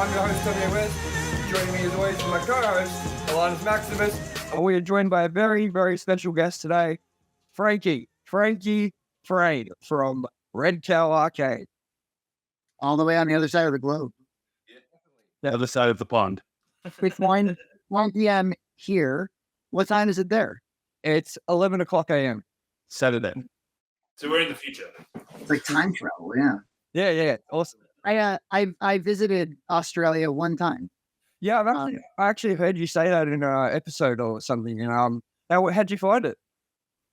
I'm your host, Tommy West. Joining me as always is my co-host, Alana's Maximus. And we are joined by a very, very special guest today, Frankie Frayne from Red Cow Arcade. All the way on the other side of the globe. The other side of the pond. It's 1 p.m. here. What time is it there? It's 11 o'clock a.m. Saturday. So we're in the future. It's like time travel, yeah. Yeah, awesome. I visited Australia one time. Yeah, I actually heard you say that in an episode or something. And how'd you find it?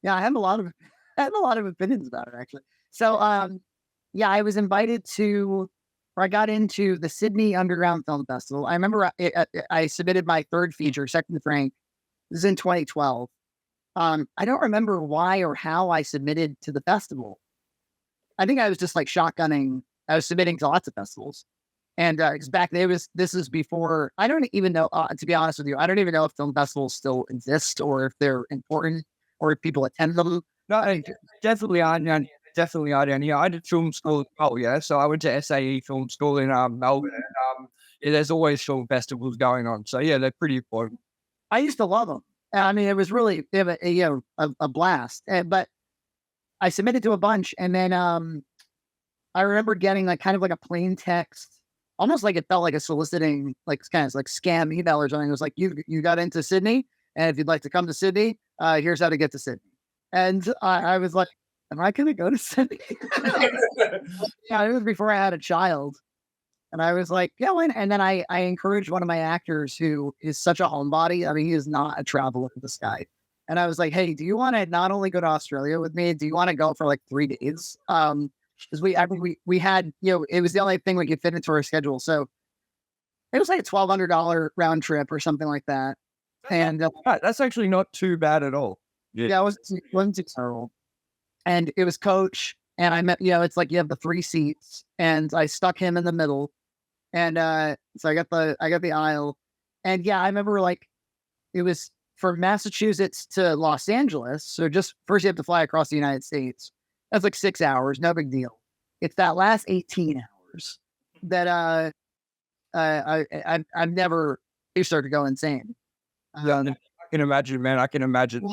Yeah, I have a lot of opinions about it actually. So I was invited to, or I got into the Sydney Underground Film Festival. I remember I submitted my third feature, Second Frank. This is in 2012. I don't remember why or how I submitted to the festival. I think I was just like shotgunning. I was submitting to lots of festivals. And this is before, I don't even know, to be honest with you, I don't even know if film festivals still exist or if they're important or if people attend them. No, definitely are. Definitely are down here. I did film school as well, yeah. So I went to SAE Film School in Melbourne. And, there's always film festivals going on. So yeah, they're pretty important. I used to love them. I mean, it was really a blast. But I submitted to a bunch, and then I remember getting like kind of like a plain text, almost like it felt like a soliciting, like kind of like scam email or something. It was like, you got into Sydney, and if you'd like to come to Sydney, here's how to get to Sydney. And I was like, am I going to go to Sydney? Yeah, it was before I had a child. And I was like, yeah, and then I encouraged one of my actors who is such a homebody. I mean, he is not a traveler, this guy. And I was like, hey, do you want to not only go to Australia with me? Do you want to go for like 3 days? Because we had, it was the only thing we could fit into our schedule. So it was like a $1,200 round trip or something like that. And that's actually not too bad at all. Yeah, it wasn't too terrible. And it was coach. And I met, it's like you have the 3 seats, and I stuck him in the middle. And so I got the aisle. And yeah, I remember like it was from Massachusetts to Los Angeles. So just first you have to fly across the United States. That's like 6 hours, no big deal. It's that last 18 hours that I've never started to go insane. I can imagine, man. I can imagine.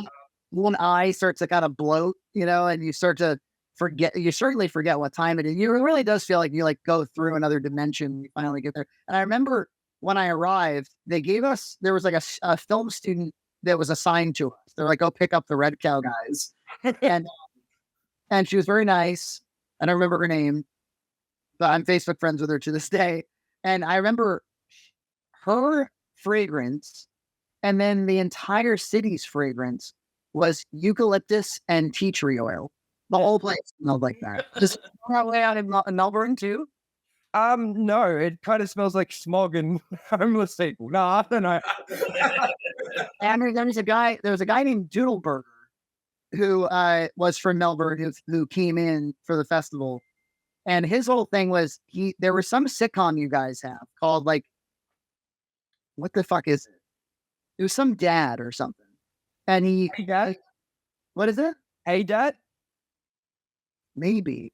One eye starts to kind of bloat, and you start to forget. You certainly forget what time it is. It really does feel like you like go through another dimension when you finally get there. And I remember when I arrived, they gave us, there was like a film student that was assigned to us. They're like, go pick up the Red Cow guys. And she was very nice. I don't remember her name, but I'm Facebook friends with her to this day. And I remember her fragrance, and then the entire city's fragrance was eucalyptus and tea tree oil. The whole place smelled like that. Just probably out in Melbourne too. No, it kind of smells like smog and homeless people. No, I don't know. And there was a guy named Doodleburger who was from Melbourne who came in for the festival. And his whole thing was there was some sitcom you guys have called like, what the fuck is it? It was some dad or something. And Hey Dad? What is it? Hey Dad? Maybe.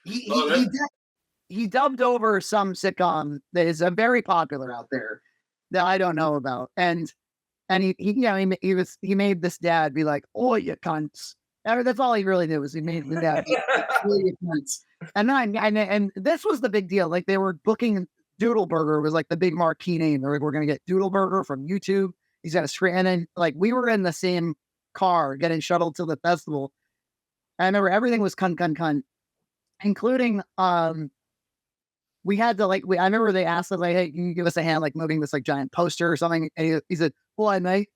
He dubbed over some sitcom that is very popular out there that I don't know about. And he made this dad be like, oh, you cunts. That's all he really did, was he made the dad oh, you cunts. And this was the big deal. Like they were booking Doodleburger was like the big marquee name. They're like, we're going to get Doodleburger from YouTube. He's got a screen. And then like we were in the same car getting shuttled to the festival. I remember everything was cunt, including we had to like I remember they asked us like, hey, can you give us a hand like moving this like giant poster or something? And he said, "Boy, mate,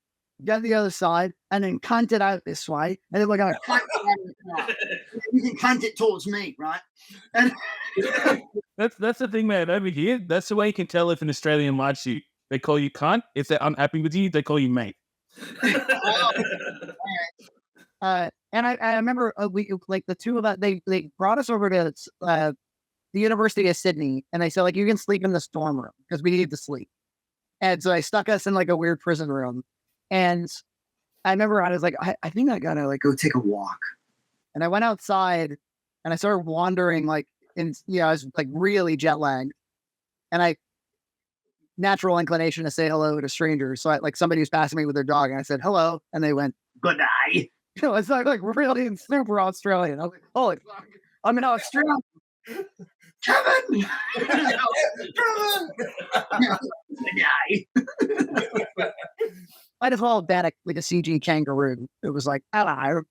get the other side and then cunt it out this way, and then we're gonna cunt it out. You can cunt it towards me, right?" And That's the thing, man. Over here, that's the way you can tell if an Australian likes you. They call you cunt. If they're unhappy with you, they call you mate. And I remember we like the two of us. They brought us over to the University of Sydney, and they said like, you can sleep in this dorm room because we need to sleep. And so I stuck us in like a weird prison room. And I remember I was like, I think I gotta like go take a walk. And I went outside and I started wandering like I was like really jet lagged. And natural inclination to say hello to strangers. So like somebody was passing me with their dog and I said hello and they went, good night. It's like really super Australian. I was like, holy fuck, I'm in Australia. Kevin! Kevin! Good night. I just followed that like a CG kangaroo. It was like, hello.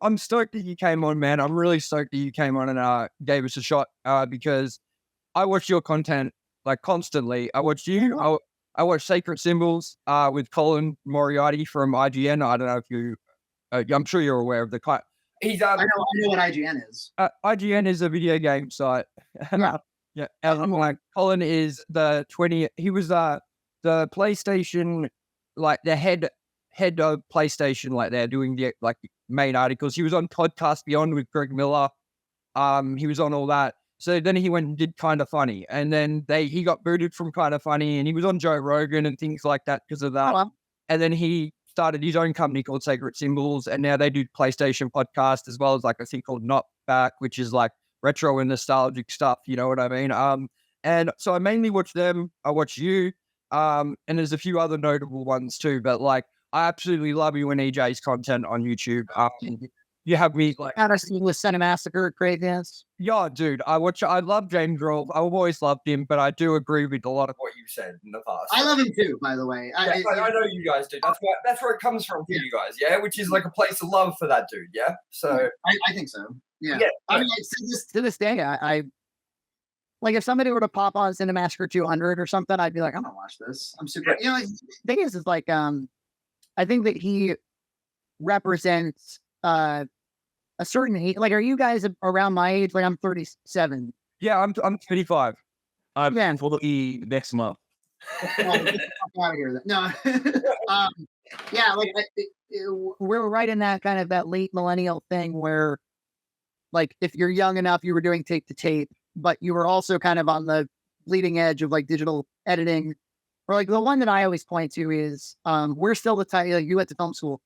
I'm stoked that you came on, man. I'm really stoked that you came on and gave us a shot because I watch your content like constantly. I watch you. I watch Sacred Symbols with Colin Moriarty from IGN. I don't know if you. I'm sure you're aware of the. He's I know what IGN is. IGN is a video game site. Yeah. Yeah. And like Colin is the 20. He was the PlayStation, like the head of PlayStation, like they're doing the like main articles. He was on Podcast Beyond with Greg Miller. He was on all that. So then he went and did Kind of Funny, and then he got booted from Kind of Funny, and he was on Joe Rogan and things like that because of that. Oh, and then he started his own company called Sacred Symbols, and now they do PlayStation podcast as well as like a thing called Not Back, which is like retro and nostalgic stuff. You know what I mean? And so I mainly watch them. I watch you, and there's a few other notable ones too. But like, I absolutely love you and EJ's content on YouTube. You have me like Anderson with Cinemassacre, great dance. Yeah, dude. I love James Rolfe. I've always loved him, but I do agree with a lot of what you said in the past. I love him too, by the way. I know you guys do. That's where it comes from for you guys, yeah? Which is like a place of love for that dude, yeah? So I think so. Yeah. I mean, to this day, I like if somebody were to pop on Cinemassacre 200 or something, I'd be like, I'm gonna watch this. I'm super. You know, the thing is like I think that he represents a certain age. Like, are you guys around my age? Like, I'm 37. Yeah, I'm 35. I'm for the next month. Out of here. No. Yeah, like we're right in that kind of that late millennial thing where, like, if you're young enough, you were doing tape to tape, but you were also kind of on the bleeding edge of like digital editing. Or like the one that I always point to is we're still the type. Like, you went to film school.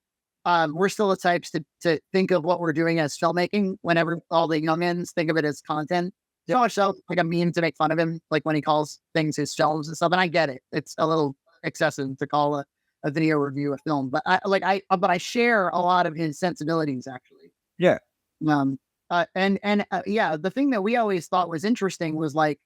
We're still the types to think of what we're doing as filmmaking whenever all the youngins think of it as content. So much so, like a meme to make fun of him, like when he calls things his films and stuff. And I get it; it's a little excessive to call a video review a film, but I share a lot of his sensibilities actually. Yeah. Yeah, the thing that we always thought was interesting was like,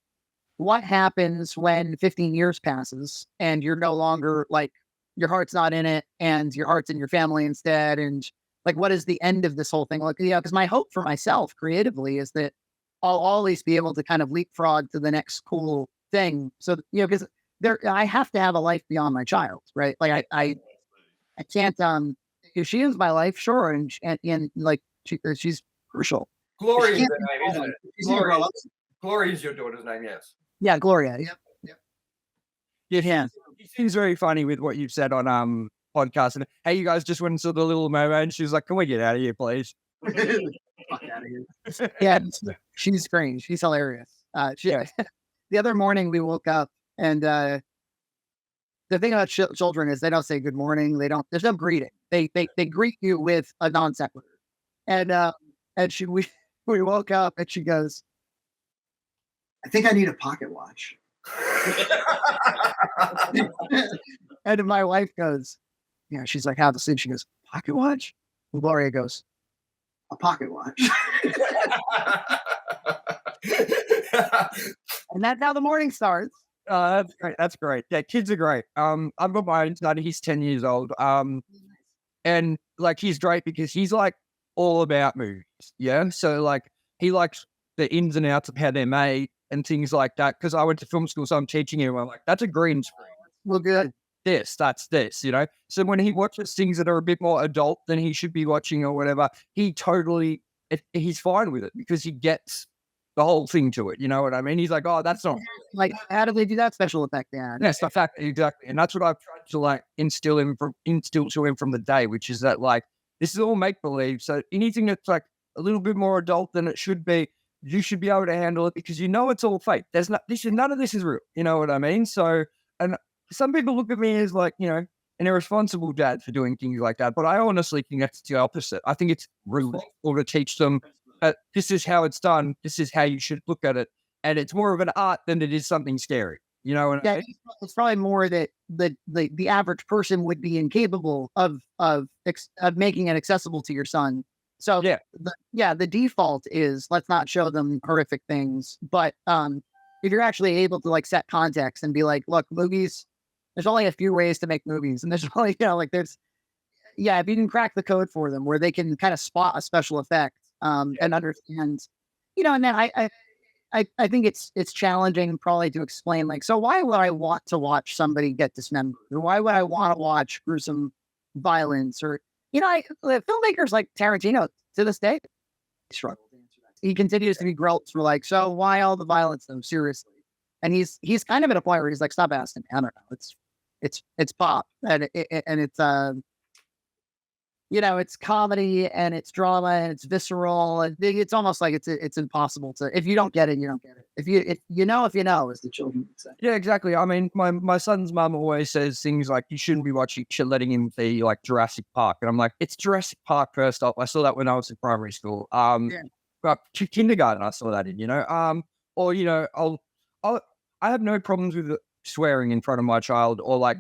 what happens when 15 years passes and you're no longer like, your heart's not in it and your heart's in your family instead. And like, what is the end of this whole thing? Like, yeah, because my hope for myself creatively is that I'll always be able to kind of leapfrog to the next cool thing. So, you know, because I have to have a life beyond my child, right? Like I can't, if she is my life, sure. And like, she's crucial. Gloria is the name, isn't it? Gloria is your daughter's name, yes. Yeah, Gloria. Yep. Yeah. He seems very funny with what you've said on podcast. And hey, you guys just went and saw The Little Mermaid. She was like, "Can we get out of here, please?" Fuck out of here. Yeah, she's great. She's hilarious. The other morning we woke up and the thing about children is they don't say good morning. There's no greeting. They greet you with a non sequitur. And we woke up and she goes, I think I need a pocket watch. And my wife goes, yeah, she's like, how to sleep? She goes, pocket watch? And Gloria goes, a pocket watch. And that's how the morning starts. That's great. That's great. Yeah, kids are great. I've got my own son. He's 10 years old. And like, he's great because he's like all about movies. Yeah. So like, he likes the ins and outs of how they're made and things like that. Because I went to film school, so I'm teaching him. I'm like, that's a green screen. Well, good. That's this, you know? So when he watches things that are a bit more adult than he should be watching or whatever, he's fine with it because he gets the whole thing to it. You know what I mean? He's like, oh, that's not like, how do they do that special effect? Yeah, yes, the fact exactly, and that's what I've tried to like instill to him from the day, which is that like this is all make believe. So anything that's like a little bit more adult than it should be, you should be able to handle it because you know it's all fake. None of this is real. You know what I mean? So, and some people look at me as like, you know, an irresponsible dad for doing things like that, but I honestly think that's the opposite. I think it's relatable to teach them this is how it's done. This is how you should look at it. And it's more of an art than it is something scary. You know, and Yeah, it's probably more that the average person would be incapable of making it accessible to your son. So the default is let's not show them horrific things. But if you're actually able to like set context and be like, look, movies, there's only a few ways to make movies, and there's only if you can crack the code for them where they can kind of spot a special effect and understand, and then I think it's challenging probably to explain, like, so why would I want to watch somebody get dismembered? Or why would I want to watch gruesome violence? Or, filmmakers like Tarantino to this day struggle to answer that. He continues to be grilled for like, so why all the violence though? Seriously. And he's kind of at a point where he's like, stop asking me. I don't know. It's pop and it's it's comedy and it's drama and it's visceral. And it's almost like it's impossible to, if you don't get it, you don't get it. If you know, as the children would say. Yeah, exactly. I mean, my son's mum always says things like, you shouldn't be letting him see like Jurassic Park. And I'm like, it's Jurassic Park first off. I saw that when I was in primary school. But kindergarten, I saw that in, I have no problems with swearing in front of my child or like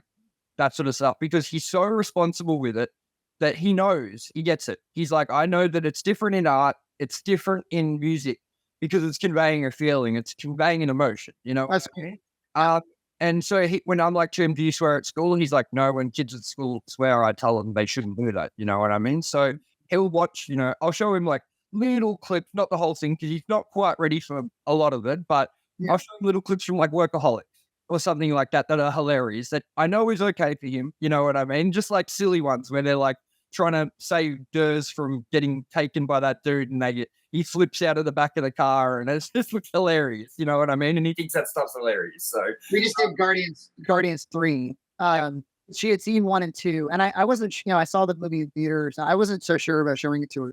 that sort of stuff because he's so responsible with it that he knows, he gets it. He's like, I know that it's different in art, it's different in music because it's conveying a feeling, it's conveying an emotion, That's cool. And so when I'm like to him, do you swear at school? And he's like, no, when kids at school swear, I tell them they shouldn't do that. You know what I mean? So he'll watch, I'll show him like little clips, not the whole thing, because he's not quite ready for a lot of it, but I'll show him little clips from like Workaholics or something like that are hilarious that I know is okay for him. You know what I mean? Just like silly ones where they're like trying to save Durs from getting taken by that dude and he flips out of the back of the car and it's just looks hilarious. You know what I mean? And he thinks that stuff's hilarious. So we just did Guardians 3. She had seen 1 and 2 and I wasn't, I saw the movie in theaters. I wasn't so sure about showing it to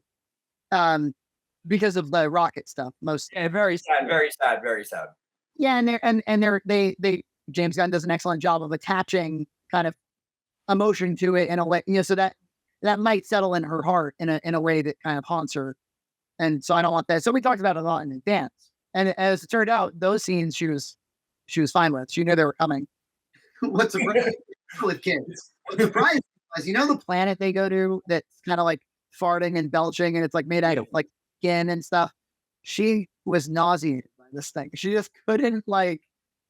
her. Because of the rocket stuff, very sad, very sad, very sad. Yeah, and James Gunn does an excellent job of attaching kind of emotion to it in a way, so that might settle in her heart in a way that kind of haunts her. And so I don't want that. So we talked about it a lot in advance. And as it turned out, those scenes she was fine with. She knew they were coming. What's the with kids? What surprised was, the planet they go to that's kind of like farting and belching and it's like made out of like skin and stuff. She was nauseated by this thing. She just couldn't like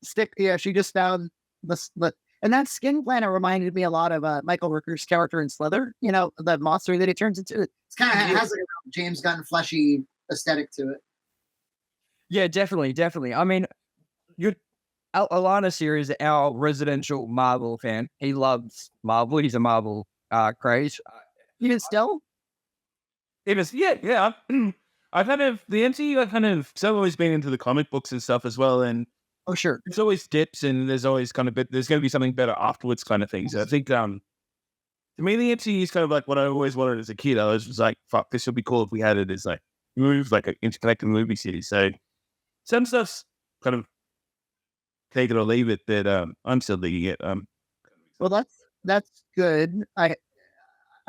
stick. Yeah, she just found the and that skin planet reminded me a lot of Michael Rooker's character in Slither. The monster that he turns into. It's kind of has like a James Gunn fleshy aesthetic to it. Yeah, definitely. I mean, Alana here is our residential Marvel fan. He loves Marvel. He's a Marvel craze. Even still? It is, yeah. I've the MCU, I've always been into the comic books and stuff as well. And oh, sure. There's always dips and there's always there's going to be something better afterwards kind of thing. So I think, to me, the MCU is kind of like what I always wanted as a kid. I was just like, fuck, this would be cool if we had it as like moves, like an interconnected movie series. So some stuff's kind of take it or leave it that I'm still digging it. Well, that's good. I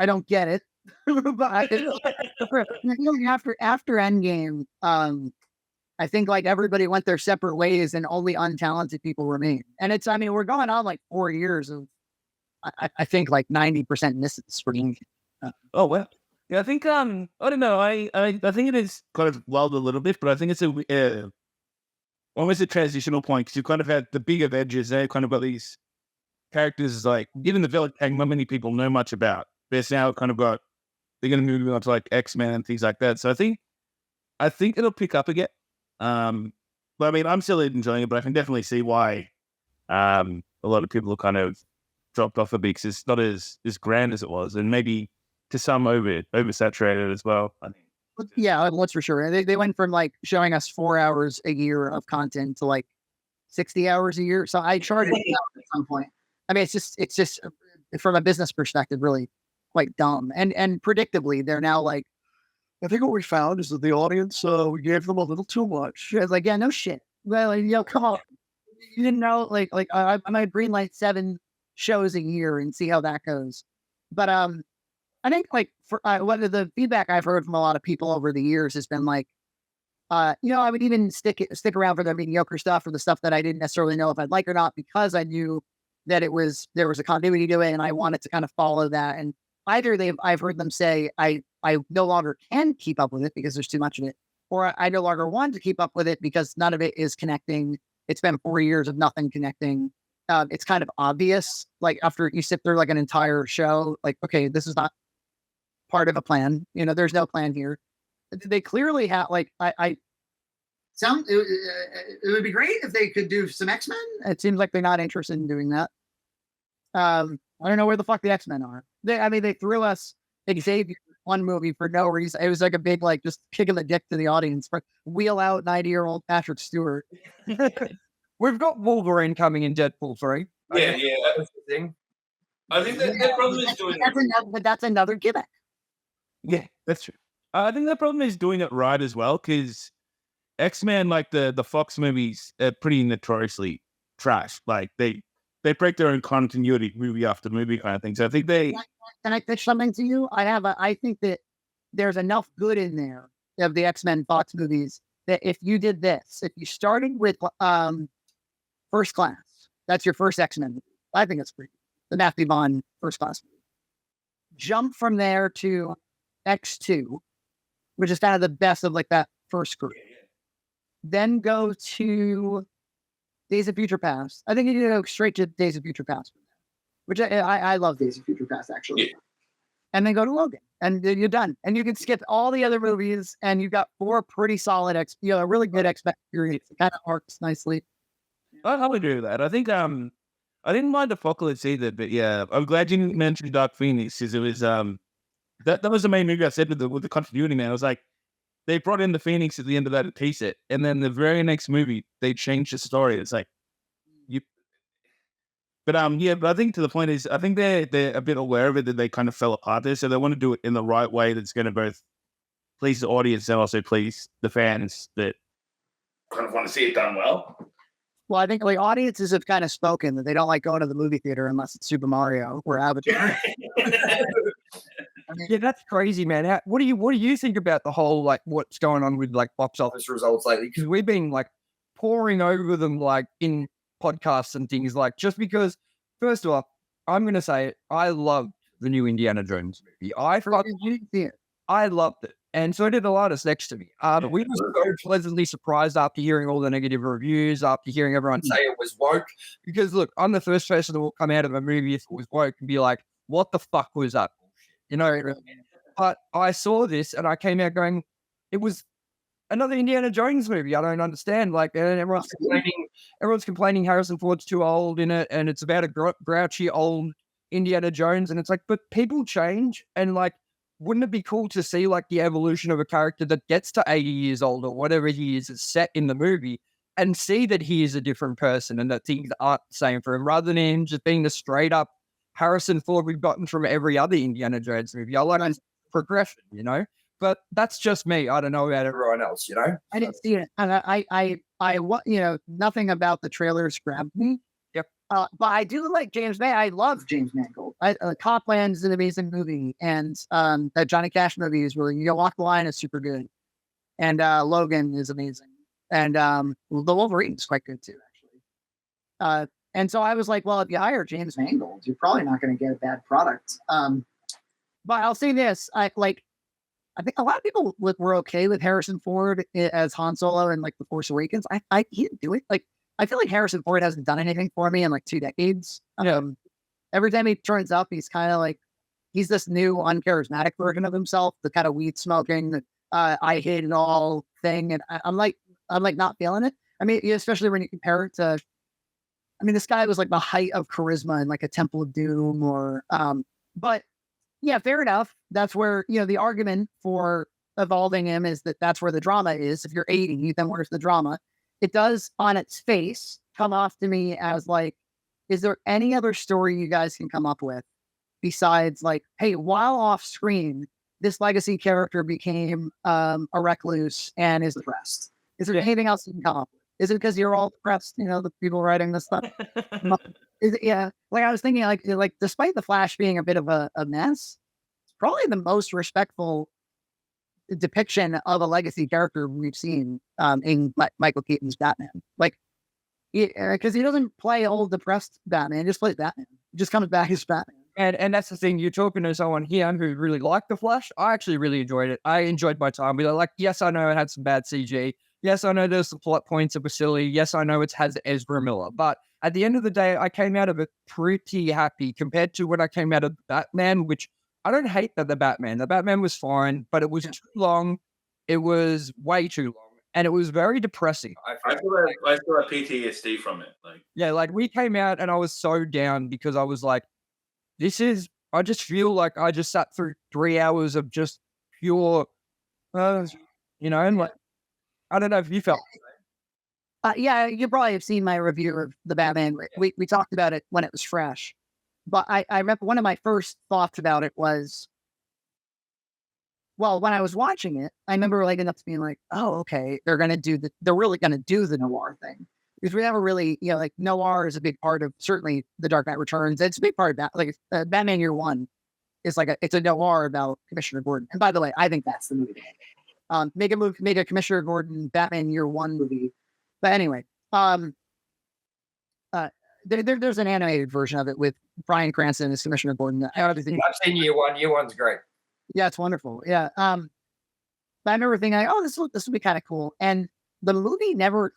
don't get it. But after Endgame, I think like everybody went their separate ways and only untalented people remain. And we're going on like 4 years of, I think like 90% misses for me. Oh, well. Yeah, I think, I don't know. I think it is kind of lulled a little bit, but I think it's almost a transitional point because you kind of had the big Avengers. They kind of got these characters like, even the villain, not many people know much about. But it's now kind of got, they're going to move on to like X-Men and things like that. So I think it'll pick up again. But I mean, I'm still enjoying it, but I can definitely see why a lot of people are kind of dropped off a bit because it's not as grand as it was, and maybe to some oversaturated as well. I think. Yeah, that's for sure. They went from like showing us 4 hours a year of content to like 60 hours a year. So I charted it out at some point. I mean, it's just from a business perspective, really quite dumb. And predictably, they're now like, I think what we found is that the audience, we gave them a little too much. It's like, yeah, no shit. Well, come on. You didn't know, like I might greenlight 7 shows a year and see how that goes. But I think like for what the feedback I've heard from a lot of people over the years has been like, I would even stick around for the mediocre stuff or the stuff that I didn't necessarily know if I'd like or not, because I knew that there was a continuity to it, and I wanted to kind of follow that. And either I've heard them say I no longer can keep up with it because there's too much of it, or I no longer want to keep up with it because none of it is connecting. It's been 4 years of nothing connecting. It's kind of obvious, like after you sit through like an entire show, like, okay, this is not part of a plan. There's no plan here. They clearly have, like, it would be great if they could do some X-Men. It seems like they're not interested in doing that. I don't know where the fuck the X-Men are. They threw us Xavier one movie for no reason. It was like a big, like, just kick in the dick to the audience. Wheel out 90-year-old Patrick Stewart. We've got Wolverine coming in Deadpool 3. Yeah, that's the thing. I think that their problem is doing it. But that's another gimmick. Yeah, that's true. I think the problem is doing it right as well, because X-Men, like the Fox movies, are pretty notoriously trash. Like they break their own continuity movie after movie kind of thing. So I think they... Can I pitch something to you? I think that there's enough good in there of the X-Men Fox movies that if you did this, if you started with First Class, that's your first X-Men movie. I think it's pretty good. The Matthew Vaughn First Class movie. Jump from there to X2, which is kind of the best of like that first group. Then go to Days of Future Past. I think you need to go straight to Days of Future Past, which I love Days of Future Past, actually. Yeah. And then go to Logan, and you're done. And you can skip all the other movies, and you've got 4 pretty solid, a really good X-Men series. It kind of arcs nicely. I would agree with that. I think I didn't mind Apocalypse either, but yeah, I'm glad you mentioned Dark Phoenix, because it was that was the main movie I said with the continuity, man. I was like, they brought in the Phoenix at the end of that to piece it, and then the very next movie they changed the story. It's like but I think to the point is, I think they're a bit aware of it, that they kind of fell apart there, so they want to do it in the right way that's going to both please the audience and also please the fans that kind of want to see it done well. Well, I think like audiences have kind of spoken that they don't like going to the movie theater unless it's Super Mario or Avatar. Yeah, that's crazy, man. What do you think about the whole, like, what's going on with like box office results lately? Because we've been like pouring over them like in podcasts and things, like, just because. First of all, I'm gonna say it, I loved the new Indiana Jones movie. I loved it, and so did a lot of us next to me. We were so pleasantly surprised after hearing all the negative reviews, after hearing everyone say it was woke. Because look, I'm the first person that will come out of a movie if it was woke and be like, "What the fuck was that?" But I saw this and I came out going, it was another Indiana Jones movie. I don't understand. Like, and everyone's complaining Harrison Ford's too old in it, and it's about a grouchy old Indiana Jones. And it's like, but people change, and like, wouldn't it be cool to see like the evolution of a character that gets to 80 years old or whatever he is set in the movie, and see that he is a different person and that things aren't the same for him, rather than him just being the straight up Harrison Ford we've gotten from every other Indiana Jones movie. I like progression, but that's just me. I don't know about everyone else, I didn't see it, and I nothing about the trailers grabbed me. Yep. But I do like James Mangold. I love James Mangold. Copland is an amazing movie, and that Johnny Cash movie is really, Walk the Line is super good, and Logan is amazing, and the Wolverine is quite good too, actually. And so I was like, well, if you hire James Mangold, you're probably not going to get a bad product. But I'll say this, I think a lot of people were okay with Harrison Ford as Han Solo in like The Force Awakens. He didn't do it. Like, I feel like Harrison Ford hasn't done anything for me in like 2 decades. Every time he turns up, he's kind of like, he's this new uncharismatic version of himself, the kind of weed smoking, I hate it all thing. And I'm like not feeling it. I mean, especially when you compare it to, this guy was like the height of charisma in like a Temple of Doom but yeah, fair enough. That's where, the argument for evolving him is that's where the drama is. If you're 80, then where's the drama? It does on its face come off to me as like, is there any other story you guys can come up with besides like, hey, while off screen, this legacy character became a recluse and is depressed? Is there anything else you can come up with? Is it because you're all depressed? The people writing this stuff. Yeah. Like I was thinking, like despite the Flash being a bit of a mess, it's probably the most respectful depiction of a legacy character we've seen in Michael Keaton's Batman. Like, because he doesn't play old depressed Batman, he just plays Batman. He just comes back as Batman. And that's the thing, you're talking to someone here who really liked The Flash. I actually really enjoyed it. I enjoyed my time with it. Like, yes, I know it had some bad CG. Yes, I know there's some plot points that were silly. Yes, I know it has Ezra Miller. But at the end of the day, I came out of it pretty happy compared to when I came out of Batman, which I don't hate the Batman. The Batman was fine, but it was too long. It was way too long. And it was very depressing. I feel like PTSD from it. Like we came out and I was so down because I was like, I just feel like I just sat through 3 hours of just pure, and like, I don't know if you felt. Yeah, you probably have seen my review of the Batman. We talked about it when it was fresh. But I remember one of my first thoughts about it was, well, when I was watching it, I remember like enough to being like, oh, okay, they're really gonna do the noir thing. Because we never really, like noir is a big part of certainly The Dark Knight Returns. It's a big part of that. Like Batman Year One is it's a noir about Commissioner Gordon. And by the way, I think that's the movie. Make a Commissioner Gordon Batman Year One movie. But anyway, there's an animated version of it with Bryan Cranston as Commissioner Gordon. I've seen Year One. Year One's great. Yeah, it's wonderful. Yeah. But I remember thinking, oh, this will be kind of cool. And the movie never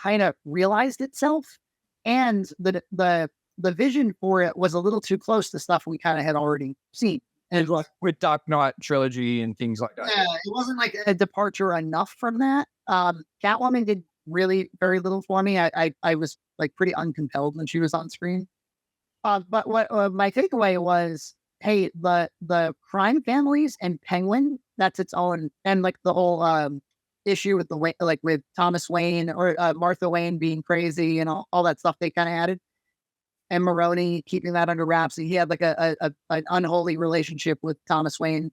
kind of realized itself, and the vision for it was a little too close to stuff we kind of had already seen. And like with Dark Knight trilogy and things like that. Yeah, it wasn't like a departure enough from that. Catwoman did really very little for me. I was like pretty uncompelled when she was on screen. But what my takeaway was, hey, the crime families and Penguin, that's its own, and like the whole issue with with Thomas Wayne or Martha Wayne being crazy and all that stuff they kind of added, and Maroni keeping that under wraps. He had like an unholy relationship with Thomas Wayne.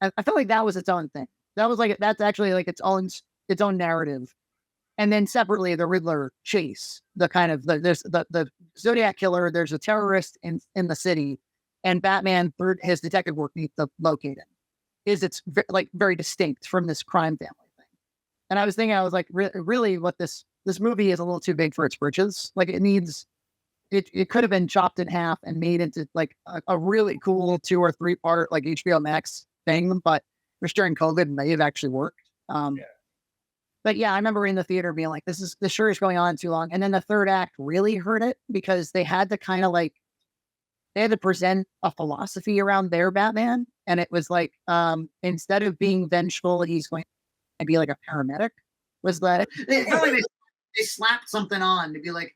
I felt like that was its own thing. That's actually like its own narrative. And then separately, the Riddler chase, there's the Zodiac killer, there's a terrorist in the city, and Batman, through his detective work, needs to locate him. It's very distinct from this crime family thing. And I was thinking, I was like, really, what this movie is a little too big for its britches. Like it could have been chopped in half and made into like a really cool 2 or 3 part like HBO Max thing, but just during COVID, it may have actually worked. But yeah, I remember in the theater being like, this sure is going on too long. And then the third act really hurt it because they had to they had to present a philosophy around their Batman. And it was like, instead of being vengeful, he's going to be like a paramedic. Was that they slapped something on to be like,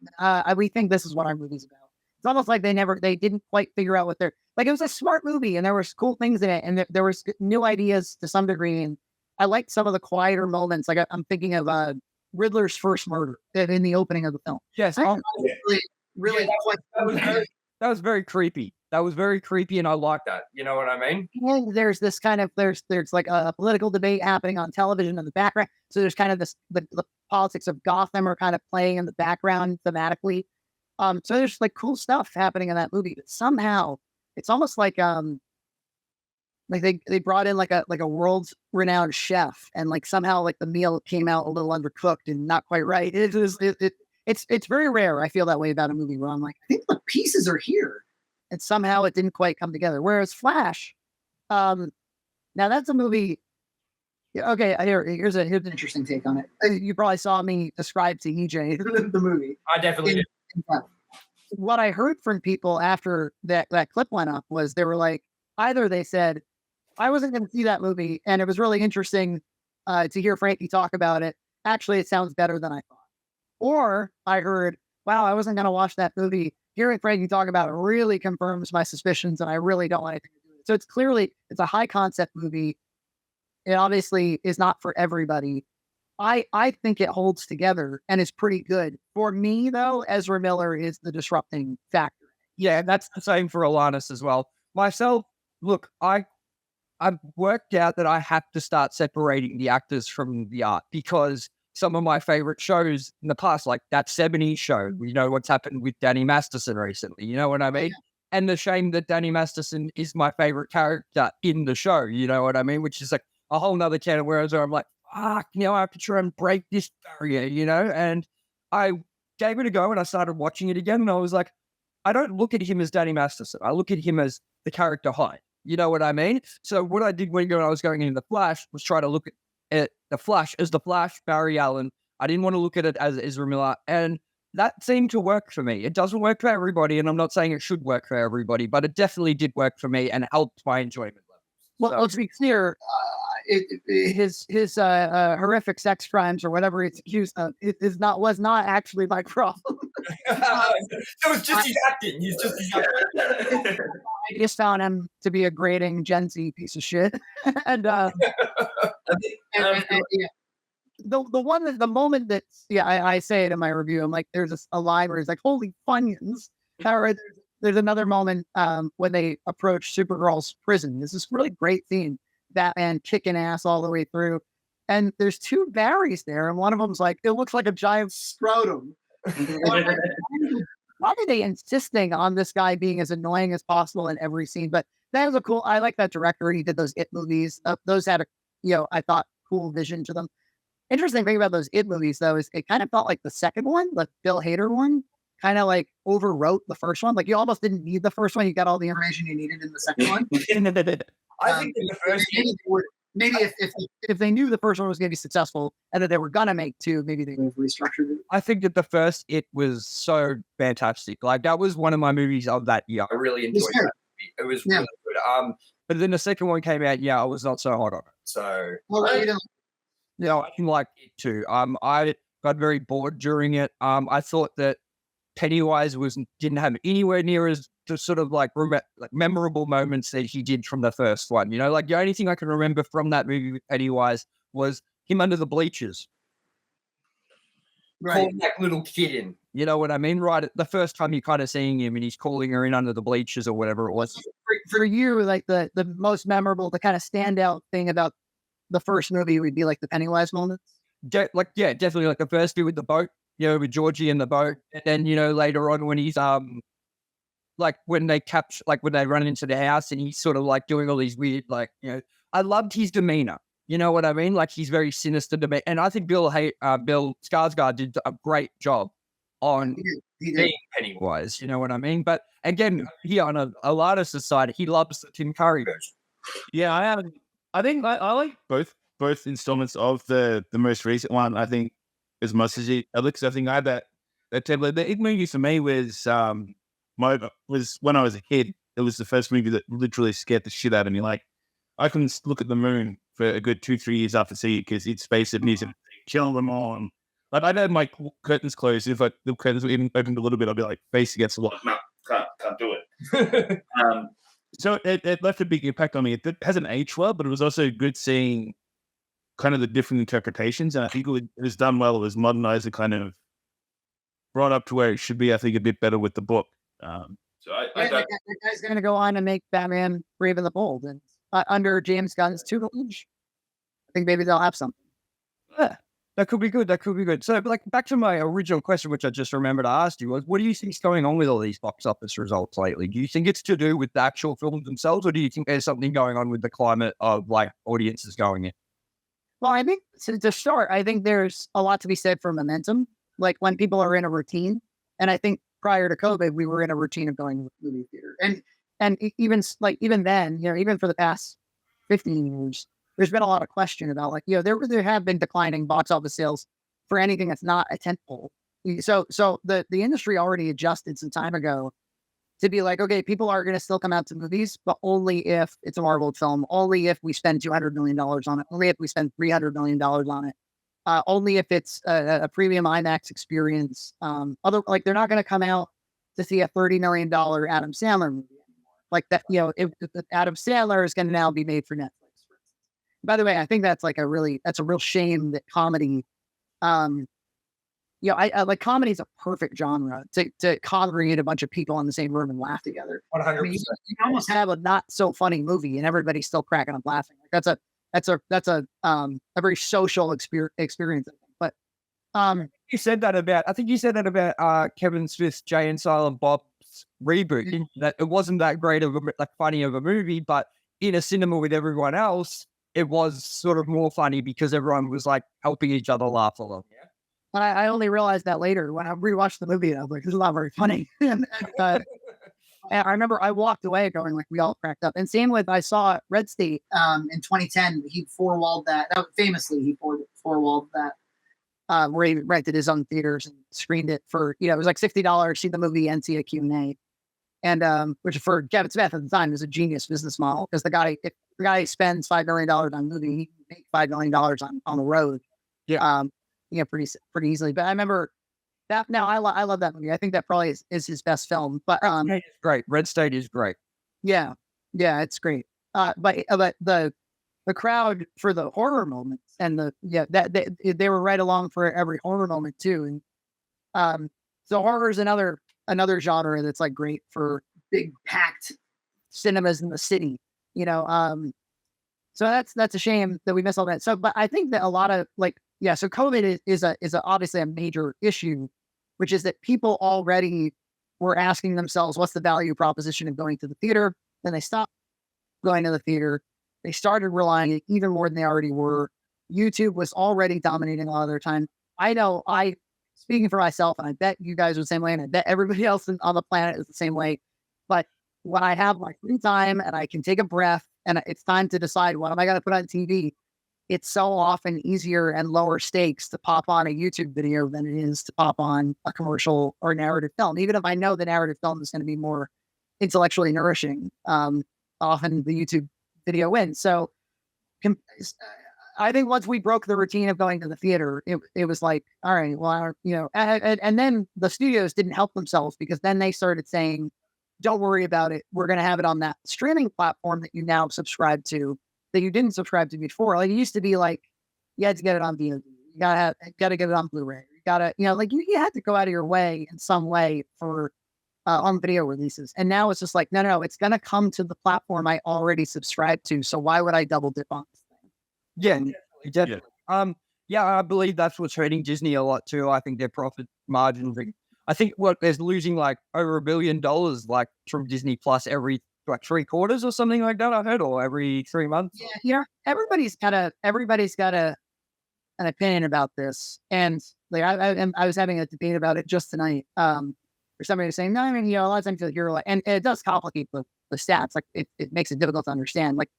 we think this is what our movie's about. It's almost like they didn't quite figure out what it was a smart movie and there was cool things in it. And there was new ideas to some degree. And I liked some of the quieter moments. Like I'm thinking of Riddler's first murder in the opening of the film. Yes, really. That was very creepy. That was very creepy, and I like that. You know what I mean? And there's this kind of there's like a political debate happening on television in the background. So there's kind of this the politics of Gotham are kind of playing in the background thematically. So there's like cool stuff happening in that movie, but somehow it's almost like they brought in like a world renowned chef, and like somehow like the meal came out a little undercooked and not quite right. It's very rare. I feel that way about a movie where I'm like, I think the pieces are here, and somehow it didn't quite come together. Whereas Flash, now that's a movie. Okay, here's an interesting take on it. You probably saw me describe to EJ the movie. I definitely did. What I heard from people after that clip went up was they were like, either they said, I wasn't going to see that movie, and it was really interesting to hear Frankie talk about it. Actually, it sounds better than I thought. Or I heard, wow, I wasn't going to watch that movie. Hearing Frankie talk about it really confirms my suspicions, and I really don't want anything to do with it. So it's a high concept movie. It obviously is not for everybody. I think it holds together and is pretty good. For me, though, Ezra Miller is the disrupting factor. Yeah, and that's the same for Alanis as well. Myself, look, I've worked out that I have to start separating the actors from the art, because some of my favorite shows in the past, like that 70s show, you know, what's happened with Danny Masterson recently, you know what I mean? Yeah. And the shame that Danny Masterson is my favorite character in the show, you know what I mean? Which is like, a whole nother can of worms where I'm like, fuck, I have to try and break this barrier, and I gave it a go and I started watching it again and I was like, I don't look at him as Danny Masterson. I look at him as the character Hyde. You know what I mean? So what I did when I was going into The Flash was try to look at The Flash as The Flash, Barry Allen. I didn't want to look at it as Ezra Miller. And that seemed to work for me. It doesn't work for everybody, and I'm not saying it should work for everybody, but it definitely did work for me and helped my enjoyment levels. Well, to be clear, his horrific sex crimes or whatever it's accused of was not actually my problem. It was just his acting. He's just his acting. I just found him to be a grating Gen Z piece of shit. And the moment that I say it in my review, I'm like, there's a line where he's like, "Holy Funyuns!" Or there's another moment when they approach Supergirl's prison. This is really great scene. Batman kicking ass all the way through, and there's two Barrys there, and one of them's like, it looks like a giant scrotum. Why are they insisting on this guy being as annoying as possible in every scene? But that was I like that director. He did those It movies. Those had I thought cool vision to them. Interesting thing about those It movies though is it kind of felt like the second one, the Bill Hader one, kind of like overwrote the first one. Like you almost didn't need the first one. You got all the information you needed in the second one. I think in the first maybe if they knew the first one was going to be successful and that they were going to make two, maybe they would have restructured it. I think that the first It was so fantastic. Like that was one of my movies of that year. I really enjoyed that movie. It was really good. But then the second one came out. I was not so hot on it. So I didn't like it too. I got very bored during it. I thought that Pennywise didn't have anywhere near as the sort of like memorable moments that he did from the first one. Like the only thing I can remember from that movie with Pennywise was him under the bleachers. Right. Calling that little kid in. You know what I mean? Right. The first time you're kind of seeing him and he's calling her in under the bleachers or whatever it was. For you, like the most memorable, the kind of standout thing about the first movie would be like the Pennywise moments. Definitely like the first bit with the boat, with Georgie in the boat. And then, later on when he's, like when they when they run into the house and he's sort of like doing all these weird, I loved his demeanor. You know what I mean? Like he's very sinister to me. And I think Bill Skarsgård did a great job on being Pennywise. You know what I mean? But again, on a lighter society, he loves the Tim Curry version. Yeah, I think I like both installments of the most recent one. I think as much as Alex, I think I had that template. The It movie for me was was when I was a kid. It was the first movie that literally scared the shit out of me. Like I couldn't look at the moon for a good 2-3 years after seeing it because it's space and music, kill them all. And, like I'd had my curtains closed. If the curtains were even opened a little bit, I'd be like face against the wall. No, can't do it. So it left a big impact on me. It hasn't aged well, but it was also good seeing kind of the different interpretations. And I think it was done well. It was modernized and kind of brought up to where it should be. I think a bit better with the book. So that guy's going to go on and make Batman Brave and the Bold, and under James Gunn's tutelage, I think maybe they'll have something. Yeah, that could be good. So, back to my original question, which I just remembered I asked you, was what do you think is going on with all these box office results lately? Do you think it's to do with the actual films themselves, or do you think there's something going on with the climate of audiences going in? Well, I think to start, I think there's a lot to be said for momentum. Like when people are in a routine, and I think prior to COVID, we were in a routine of going to the movie theater. And even then, even for the past 15 years, there's been a lot of question about there have been declining box office sales for anything that's not a tentpole. So the industry already adjusted some time ago to be like, okay, people are going to still come out to movies, but only if it's a Marvel film, only if we spend $200 million on it, only if we spend $300 million on it. Only if it's a premium IMAX experience. They're not going to come out to see a $30 million Adam Sandler movie anymore. Like that, if Adam Sandler is going to now be made for Netflix. For instance. By the way, I think that's a real shame that comedy. I like comedy is a perfect genre to congregate a bunch of people in the same room and laugh together. 100%. I mean, you can almost have a not so funny movie and everybody's still cracking up laughing. Like that's a very social experience. But you said that about Kevin Smith's Jay and Silent Bob's reboot. That it wasn't that great of funny of a movie, but in a cinema with everyone else, it was sort of more funny because everyone was like helping each other laugh a lot. And I only realized that later when I rewatched the movie. I was like, this is not very funny. And I remember I walked away going like, we all cracked up. And same with, I saw Red State in 2010. He four-walled that. Famously, he four-walled that, where he rented his own theaters and screened it for, it was like $60, see the movie and see a Q&A. And which for Kevin Smith at the time was a genius business model, because if the guy spends $5 million on a movie, he can make $5 million on the road. Yeah. Pretty easily. But I remember that. Now I love that movie. I think that probably is his best film. But it's great. Red State is great. Yeah, it's great. But the crowd for the horror moments and they were right along for every horror moment too. And so horror is another genre that's like great for big packed cinemas in the city. So that's a shame that we miss all that. So, but I think that a lot of so COVID is obviously a major issue, which is that people already were asking themselves, what's the value proposition of going to the theater? Then they stopped going to the theater. They started relying on it even more than they already were. YouTube was already dominating a lot of their time. I know, speaking for myself, and I bet you guys are the same way, and I bet everybody else on the planet is the same way. But when I have my free time and I can take a breath and it's time to decide what am I going to put on TV, it's so often easier and lower stakes to pop on a YouTube video than it is to pop on a commercial or narrative film. Even if I know the narrative film is going to be more intellectually nourishing, often the YouTube video wins. So I think once we broke the routine of going to the theater, it was like, all right, well, and then the studios didn't help themselves, because then they started saying, don't worry about it. We're going to have it on that streaming platform that you now subscribe to, that you didn't subscribe to before. Like, it used to be like, you had to get it on VOD. You gotta get it on Blu-ray. You gotta, you had to go out of your way in some way for on video releases. And now it's just like, no, it's going to come to the platform I already subscribed to. So why would I double dip on this thing? Yeah, definitely. I believe that's what's hurting Disney a lot too. I think their profit margins. I think there's losing like over $1 billion like from Disney Plus every 3 quarters or something like that. I heard, or every 3 months. Yeah. Everybody's got an opinion about this, and like I was having a debate about it just tonight. For somebody was saying, no, I mean, a lot of times you're like, and it does complicate the stats. Like it makes it difficult to understand. Like,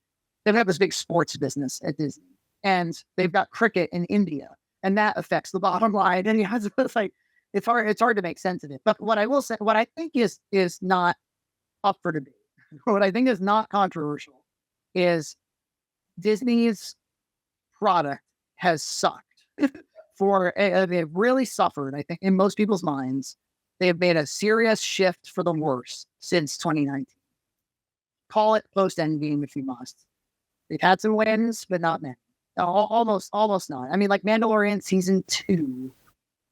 they've got this big sports business at Disney, and they've got cricket in India, and that affects the bottom line. And it's like, it's hard to make sense of it. But what I will say, what I think is not up for debate, what I think is not controversial, is Disney's product has sucked they've really suffered. I think in most people's minds, they have made a serious shift for the worse since 2019. Call it post-Endgame if you must. They've had some wins, but not many. Almost not. I mean, like Mandalorian season 2.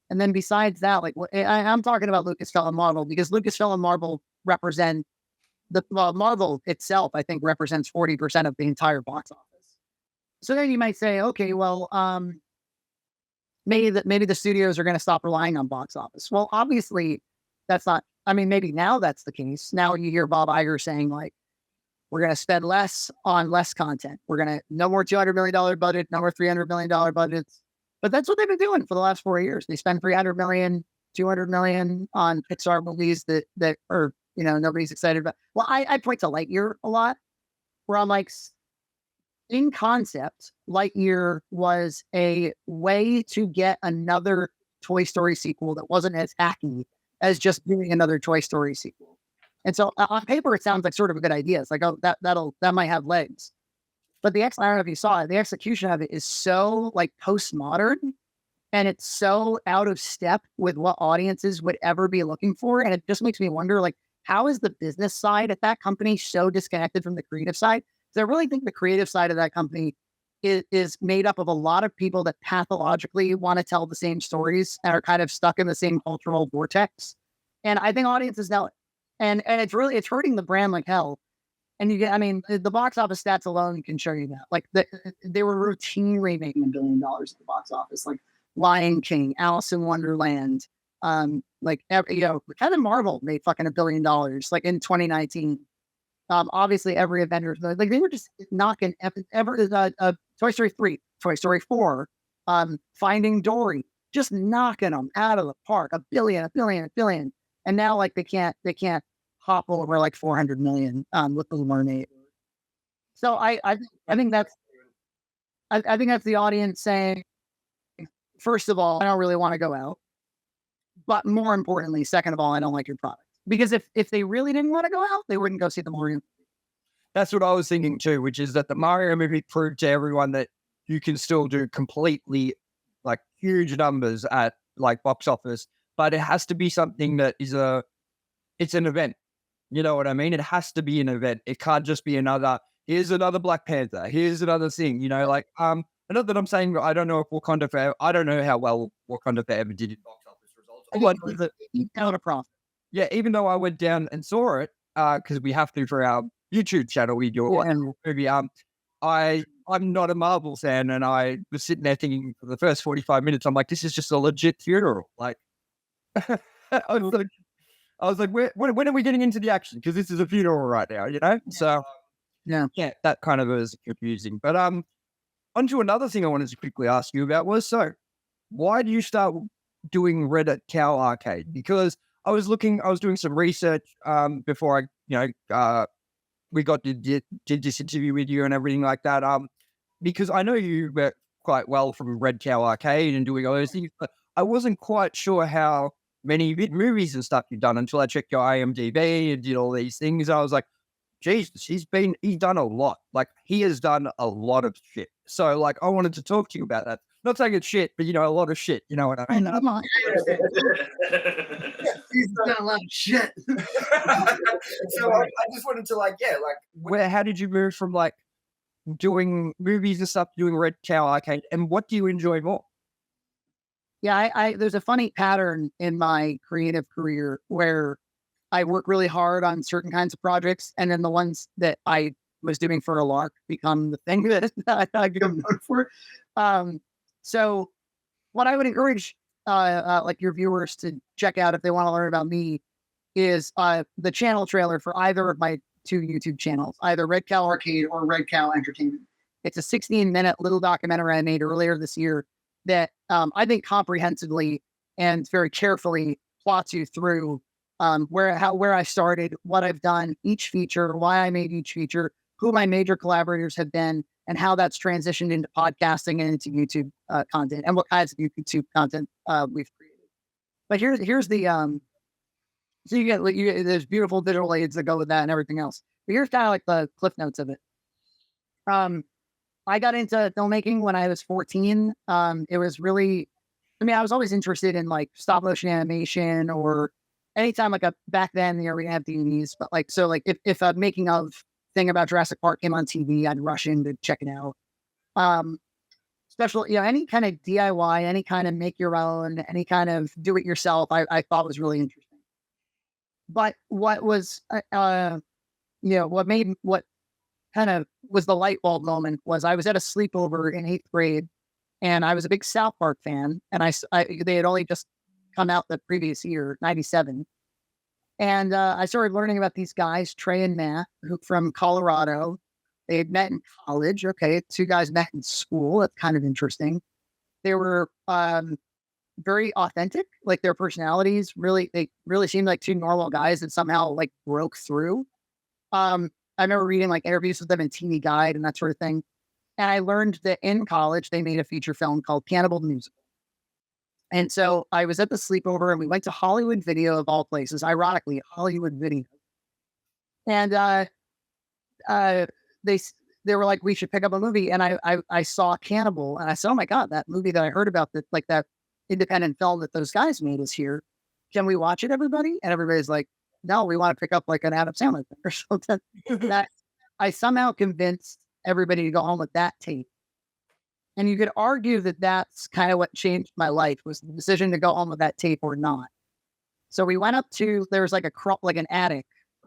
And then besides that, like I'm talking about Lucasfilm and Marvel, because Lucasfilm and Marvel represent Marvel itself, I think, represents 40% of the entire box office. So then you might say, okay, well, maybe the studios are going to stop relying on box office. Well, obviously, that's not. I mean, maybe now that's the case. Now you hear Bob Iger saying, like, we're going to spend less on less content. We're going to no more $200 million budget, no more $300 million budgets. But that's what they've been doing for the last 4 years. They spend $300 million, $200 million on Pixar movies that are, nobody's excited about. Well, I point to Lightyear a lot, where I'm like, in concept, Lightyear was a way to get another Toy Story sequel that wasn't as hacky as just doing another Toy Story sequel. And so on paper, it sounds like sort of a good idea. It's like, oh, that might have legs. But I don't know if you saw it, the execution of it is so like postmodern, and it's so out of step with what audiences would ever be looking for. And it just makes me wonder, like, how is the business side at that company so disconnected from the creative side? Because I really think the creative side of that company is made up of a lot of people that pathologically want to tell the same stories and are kind of stuck in the same cultural vortex. And I think audiences know it. And it's hurting the brand like hell. And the box office stats alone can show you that. Like, they were routinely making $1 billion at the box office, like Lion King, Alice in Wonderland, Captain Marvel made fucking $1 billion, like in 2019. Obviously, every Avengers, like they were just knocking Toy Story 3, Toy Story 4, Finding Dory, just knocking them out of the park. A billion. And now like they can't hop over like 400 million with the Mermaid. So I think that's the audience saying, first of all, I don't really want to go out. But more importantly, second of all, I don't like your product. Because if they really didn't want to go out, they wouldn't go see the Mario. That's what I was thinking too, which is that the Mario movie proved to everyone that you can still do completely like huge numbers at like box office, but it has to be something that is it's an event. You know what I mean? It has to be an event. It can't just be here's another Black Panther. Here's another thing, like, not that I'm saying, I don't know if Wakanda Forever, I don't know how well Wakanda Forever did in box office results. Out of profit. Yeah, even though I went down and saw it, because we have to for our YouTube channel, we do a movie. I'm not a Marvel fan, and I was sitting there thinking for the first 45 minutes, I'm like, this is just a legit funeral. Like, I was like, when are we getting into the action? Because this is a funeral right now, So yeah, that kind of was confusing. But onto another thing I wanted to quickly ask you about was, so why do you start doing Red Cow Arcade? Because I was doing some research before we did this interview with you and everything like that. Because I know you were quite well from Red Cow Arcade and doing all those things, but I wasn't quite sure how many movies and stuff you've done until I checked your IMDb and did all these things. I was like, Jesus, he's done a lot. Like, he has done a lot of shit. So, like, I wanted to talk to you about that. Not saying it's shit, but, a lot of shit. You know what I mean? Come on. He's done a lot of shit. So, I just wanted to, how did you move from, like, doing movies and stuff, doing Red Cow Arcade, and what do you enjoy more? Yeah, there's a funny pattern in my creative career where I work really hard on certain kinds of projects, and then the ones that I was doing for a lark become the thing that I become known for. So what I would encourage like your viewers to check out if they want to learn about me is the channel trailer for either of my two YouTube channels, either Red Cow Arcade or Red Cow Entertainment. It's a 16-minute little documentary I made earlier this year that I think comprehensively and very carefully plots you through where I started, what I've done, each feature, why I made each feature, who my major collaborators have been, and how that's transitioned into podcasting and into YouTube content, and what kinds of YouTube content we've created. But here's the so you get there's beautiful visual aids that go with that and everything else. But here's kind of like the cliff notes of it. I got into filmmaking when I was 14. It was really, I was always interested in like stop motion animation or anytime back then we didn't have DVDs, but if a making of thing about Jurassic Park came on TV, I'd rush in to check it out. Special, any kind of DIY, any kind of make your own, any kind of do it yourself, I thought was really interesting. But what was, what kind of was the light bulb moment was I was at a sleepover in 8th grade, and I was a big South Park fan, and they had only just come out the previous year, 97. And I started learning about these guys, Trey and Matt, who from Colorado. They had met in college. Okay, two guys met in school. That's kind of interesting. They were very authentic, like their personalities they really seemed like two normal guys that somehow like broke through. I remember reading like interviews with them in TV Guide and that sort of thing. And I learned that in college, they made a feature film called Cannibal the Musical. And so I was at the sleepover and we went to Hollywood Video of all places, ironically, Hollywood Video. And they were like, we should pick up a movie. And I saw Cannibal and I said, oh my God, that movie that I heard about, that independent film that those guys made is here. Can we watch it, everybody? And everybody's like, no, we want to pick up like an Adam Sandler thing or something. That I somehow convinced everybody to go home with that tape. And you could argue that that's kind of what changed my life, was the decision to go home with that tape or not. So we went up to, there was like an attic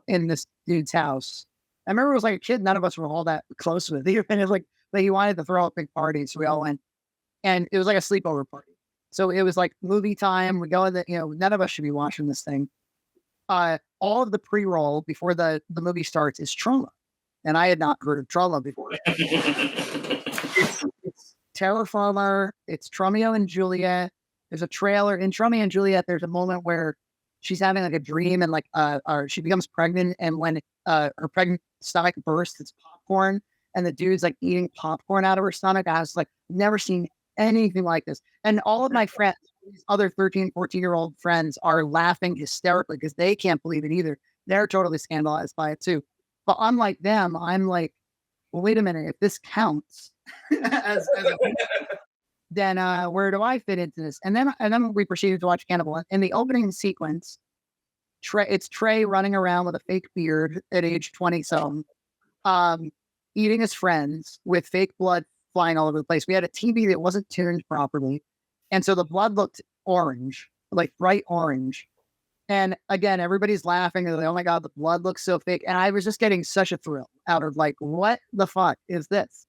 in this dude's house. I remember it was like a kid, none of us were all that close with it. And it was like he wanted to throw a big party. So we all went, and it was like a sleepover party. So it was like movie time. We go in none of us should be watching this thing. all of the pre-roll before the movie starts is Trauma. And I had not heard of Trauma before. It's Terror Farmer. It's Tromeo and Juliet. There's a trailer in Tromeo and Juliet. There's a moment where she's having like a dream and like or she becomes pregnant, and when her pregnant stomach bursts, it's popcorn, and the dude's like eating popcorn out of her stomach. I was like, never seen anything like this. And all of my friends, these other 13, 14-year-old friends, are laughing hysterically because they can't believe it either. They're totally scandalized by it too. But unlike them, I'm like, well, wait a minute, if this counts then where do I fit into this? And then we proceeded to watch Cannibal. In the opening sequence, it's Trey running around with a fake beard at age 20-something, eating his friends with fake blood flying all over the place. We had a TV that wasn't tuned properly, and so the blood looked orange, like bright orange. And again, everybody's laughing. They're like, oh my God, the blood looks so fake. And I was just getting such a thrill out of like, what the fuck is this?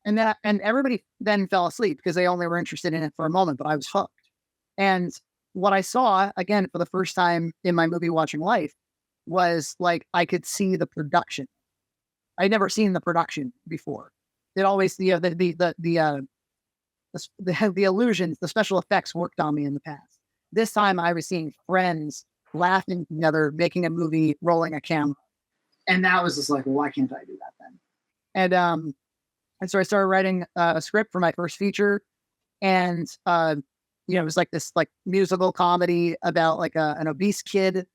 And everybody then fell asleep because they only were interested in it for a moment, but I was hooked. And what I saw, again, for the first time in my movie watching life, was like, I could see the production. I'd never seen the production before. It always, the illusions, the special effects worked on me in the past. This time I was seeing friends laughing together, making a movie, rolling a camera. And that was just like, well, why can't I do that then? And so I started writing a script for my first feature. And, it was like this like musical comedy about like an obese kid.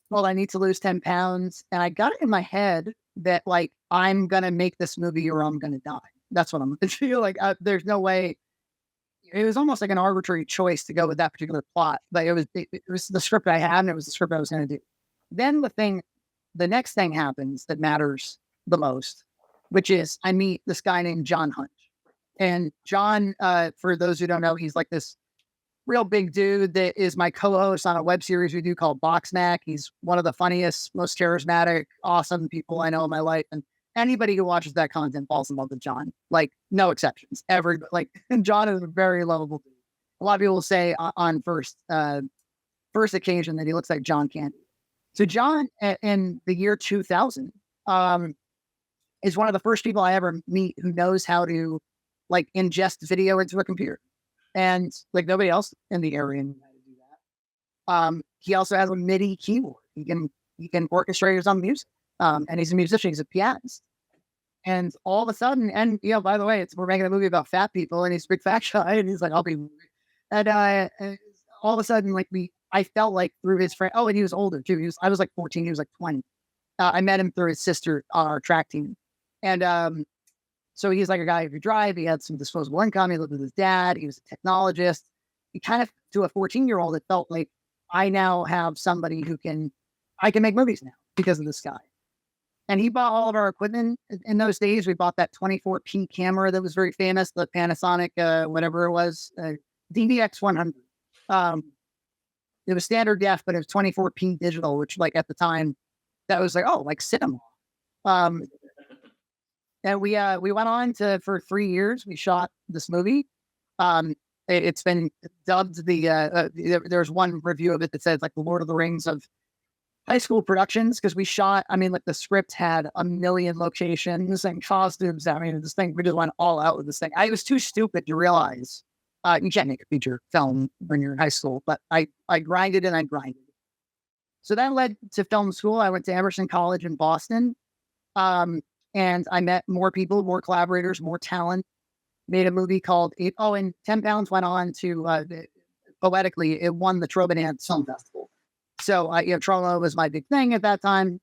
Well, I need to lose 10 pounds. And I got it in my head that like, I'm going to make this movie or I'm going to die. That's what I'm going to feel like. There's no way. It was almost like an arbitrary choice to go with that particular plot, but it was the script I had, and it was the script I was going to do. Then the next thing happens that matters the most, which is I meet this guy named John Hunt. And John, for those who don't know, he's like this real big dude that is my co-host on a web series we do called Boxmack. He's one of the funniest, most charismatic, awesome people I know in my life. And anybody who watches that content falls in love with John, like no exceptions. John is a very lovable dude. A lot of people will say on first occasion that he looks like John Candy. So John, in the year 2000, is one of the first people I ever meet who knows how to like ingest video into a computer, and like nobody else in the area knew how to do that. He also has a MIDI keyboard. He can orchestrate his own music. And he's a musician, he's a pianist. And all of a sudden, and by the way, we're making a movie about fat people, and he's a big fat guy, and he's like, I'll be. And all of a sudden, like I felt like through his friend. Oh, and he was older too. I was like 14, he was like 20. I met him through his sister on our track team, and so he's like a guy who could drive. He had some disposable income. He lived with his dad. He was a technologist. He kind of, to a 14-year-old, it felt like I now have somebody I can make movies now because of this guy. And he bought all of our equipment in those days. We bought that 24p camera that was very famous, the Panasonic, whatever it was, DVX 100. It was standard def, but it was 24p digital, which like at the time, that was like, oh, like cinema. And we went on for 3 years. We shot this movie. It's been dubbed there's one review of it that says like the Lord of the Rings of high school productions, because we shot, the script had a million locations and costumes. This thing, we just went all out with this thing. I was too stupid to realize you can't make a feature film when you're in high school, but I grinded and I grinded. So that led to film school. I went to Emerson College in Boston. And I met more people, more collaborators, more talent, made a movie called, and 10 Pounds went on to, poetically, it won the Trobadant Film Festival. So, Trollo was my big thing at that time.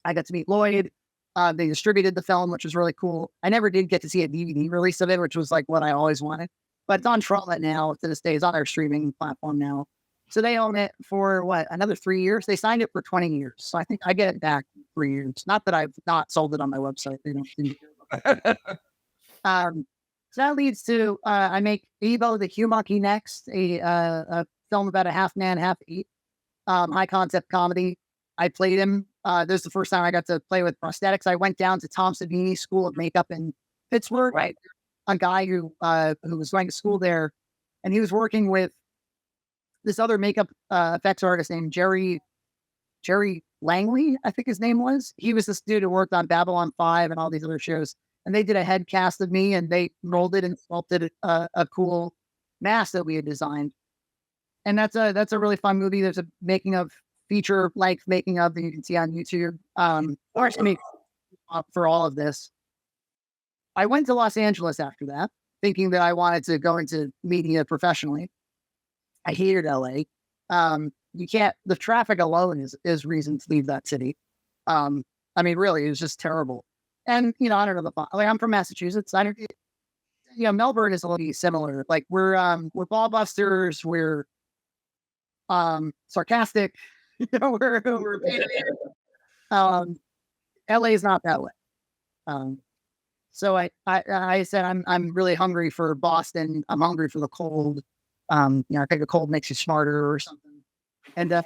I got to meet Lloyd. They distributed the film, which was really cool. I never did get to see a DVD release of it, which was like what I always wanted. But it's on Trollo now to this day. It's on their streaming platform now. So they own it for another 3 years? They signed it for 20 years. So I think I get it back in 3 years. Not that I've not sold it on my website. They don't seem to care about it. So that leads to I make Evo the Hugh Monkey next, a film about a half man, half ape, high concept comedy. I played him. This is the first time I got to play with prosthetics. I went down to Tom Savini School of Makeup in Pittsburgh. Right, a guy who was going to school there, and he was working with this other makeup effects artist named Jerry Jerry Langley, I think his name was. He was this dude who worked on Babylon 5 and all these other shows. And they did a head cast of me, and they molded and sculpted a cool mask that we had designed. And that's a really fun movie. There's a feature length making of that you can see on YouTube. Or me for all of this. I went to Los Angeles after that, thinking that I wanted to go into media professionally. I hated LA. The traffic alone is reason to leave that city. I mean, really, it was just terrible. And, I don't know, I'm from Massachusetts. Melbourne is a little similar. Like we're ball busters. We're, sarcastic. We're LA is not that way. So I said, I'm really hungry for Boston. I'm hungry for the cold. I think the cold makes you smarter or something. And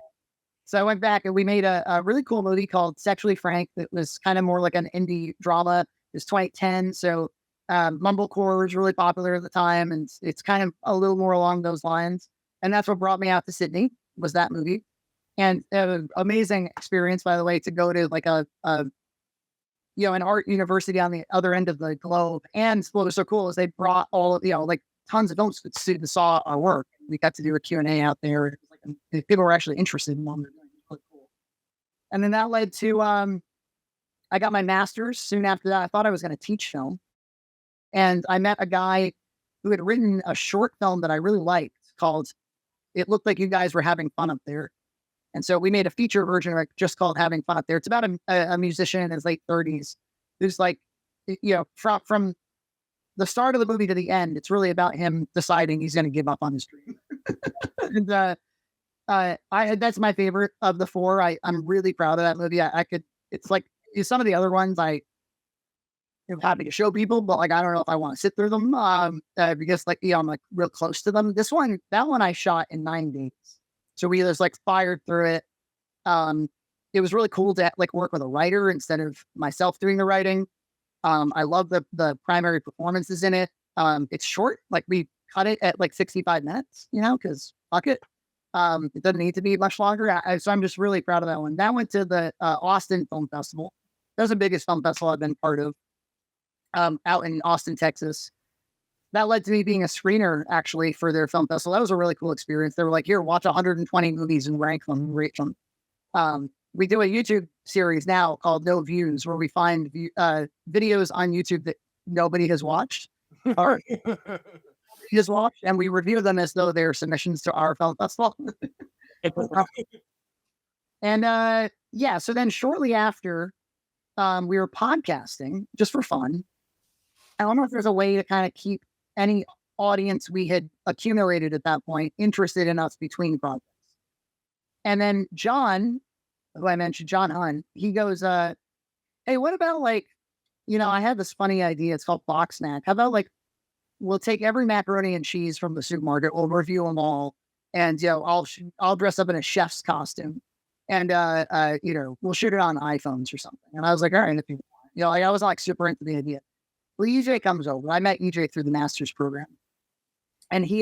so I went back and we made a really cool movie called Sexually Frank. That was kind of more like an indie drama. It was 2010. So Mumblecore was really popular at the time. And it's kind of a little more along those lines. And that's what brought me out to Sydney, was that movie. And amazing experience, by the way, to go to like an art university on the other end of the globe. And what was so cool is they brought all of, like tons of film students saw our work. We got to do a Q&A out there. It was like, people were actually interested in what we were doing. It was really cool. And then that led to, I got my master's soon after that. I thought I was going to teach film. And I met a guy who had written a short film that I really liked called It Looked Like You Guys Were Having Fun Up There. And so we made a feature version of it just called Having Fun Up There. It's about a musician in his late 30s who's like, from the start of the movie to the end, it's really about him deciding he's going to give up on his dream. And that's my favorite of the four. I'm really proud of that movie. It's like some of the other ones I'm happy to show people, but like, I don't know if I want to sit through them because I'm like real close to them. That one I shot in 9 days. So we just like fired through it. It was really cool to like work with a writer instead of myself doing the writing. I love the primary performances in it. It's short, like we cut it at like 65 minutes, because fuck it. It doesn't need to be much longer. So I'm just really proud of that one. That went to the Austin Film Festival. That's the biggest film festival I've been part of, out in Austin, Texas. That led to me being a screener, actually, for their film festival. That was a really cool experience. They were like, here, watch 120 movies and rank them, rate them. We do a YouTube series now called No Views, where we find videos on YouTube that nobody has watched. Or has watched, and we review them as though they're submissions to our film festival. And so then shortly after, we were podcasting just for fun. I don't know if there's a way to kind of keep any audience we had accumulated at that point interested in us between projects. And then John, who I mentioned, John Hunn, he goes, hey, what about I had this funny idea. It's called Box Snack. How about we'll take every macaroni and cheese from the supermarket, we'll review them all, and I'll dress up in a chef's costume, and we'll shoot it on iPhones or something. And I was like, all right, if you want. I was like super into the idea. Well, EJ comes over. I met EJ through the master's program, and he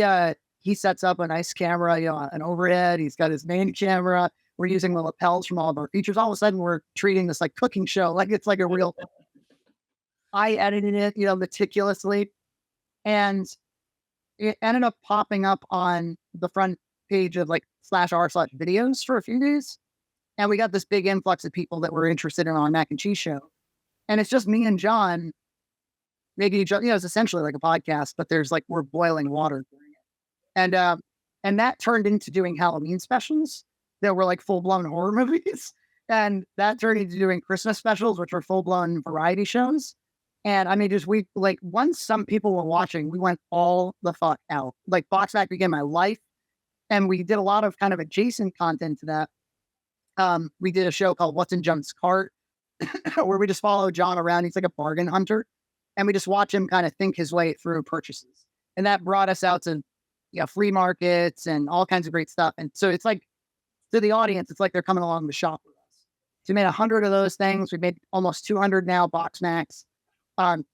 sets up a nice camera, an overhead. He's got his main camera. We're using the lapels from all of our features. All of a sudden, we're treating this like cooking show, like it's like a real. I edited it, meticulously, and it ended up popping up on the front page of /r/videos for a few days, and we got this big influx of people that were interested in our mac and cheese show, and it's just me and John. Making each other, it's essentially like a podcast, but there's we're boiling water during it. And that turned into doing Halloween specials that were full-blown horror movies. And that turned into doing Christmas specials, which were full-blown variety shows. And I mean, once some people were watching, we went all the fuck out. Box Snack became my life. And we did a lot of kind of adjacent content to that. We did a show called What's in John's Cart, where we just follow John around. He's like a bargain hunter. And we just watch him kind of think his way through purchases. And that brought us out to flea markets and all kinds of great stuff. And so it's to the audience, it's like they're coming along to shop with us. So we made 100 of those things. We made almost 200 now, Box Snacks.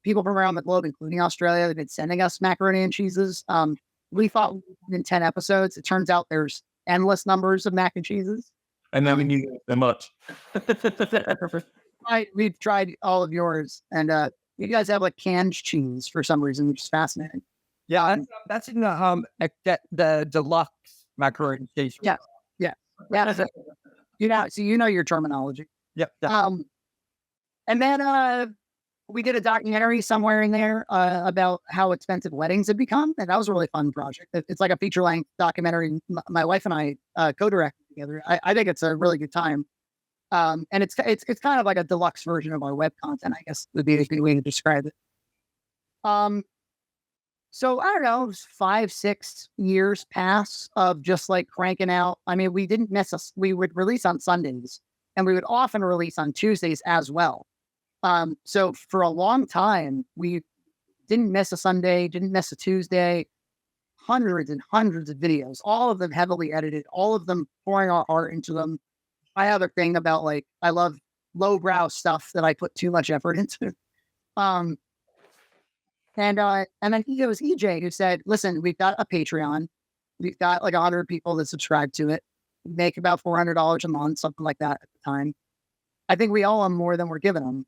People from around the globe, including Australia, have been sending us macaroni and cheeses. We thought in 10 episodes. It turns out there's endless numbers of mac and cheeses. And then we knew so much. We've tried all of yours, and you guys have like canned cheese for some reason, which is fascinating. Yeah, that's in the deluxe macaroni cheese. Yeah. You know your terminology. Yep. And then we did a documentary somewhere in there about how expensive weddings have become, and that was a really fun project. It's like a feature-length documentary. My wife and I co-directed together. I think it's a really good time, and it's kind of like a deluxe version of our web content, I guess would be a good way to describe it. So I don't know, 5-6 years pass of just like cranking out. I mean, we didn't miss us. We would release on Sundays, and we would often release on Tuesdays as well. So for a long time, we didn't miss a Sunday, didn't miss a Tuesday, hundreds and hundreds of videos, all of them heavily edited, all of them pouring our heart into them. I have a thing about like, I love lowbrow stuff that I put too much effort into. And I think it was EJ who said, listen, we've got a Patreon. We've got like 100 people that subscribe to it. We make about $400 a month, something like that at the time. I think we owe them more than we're giving them.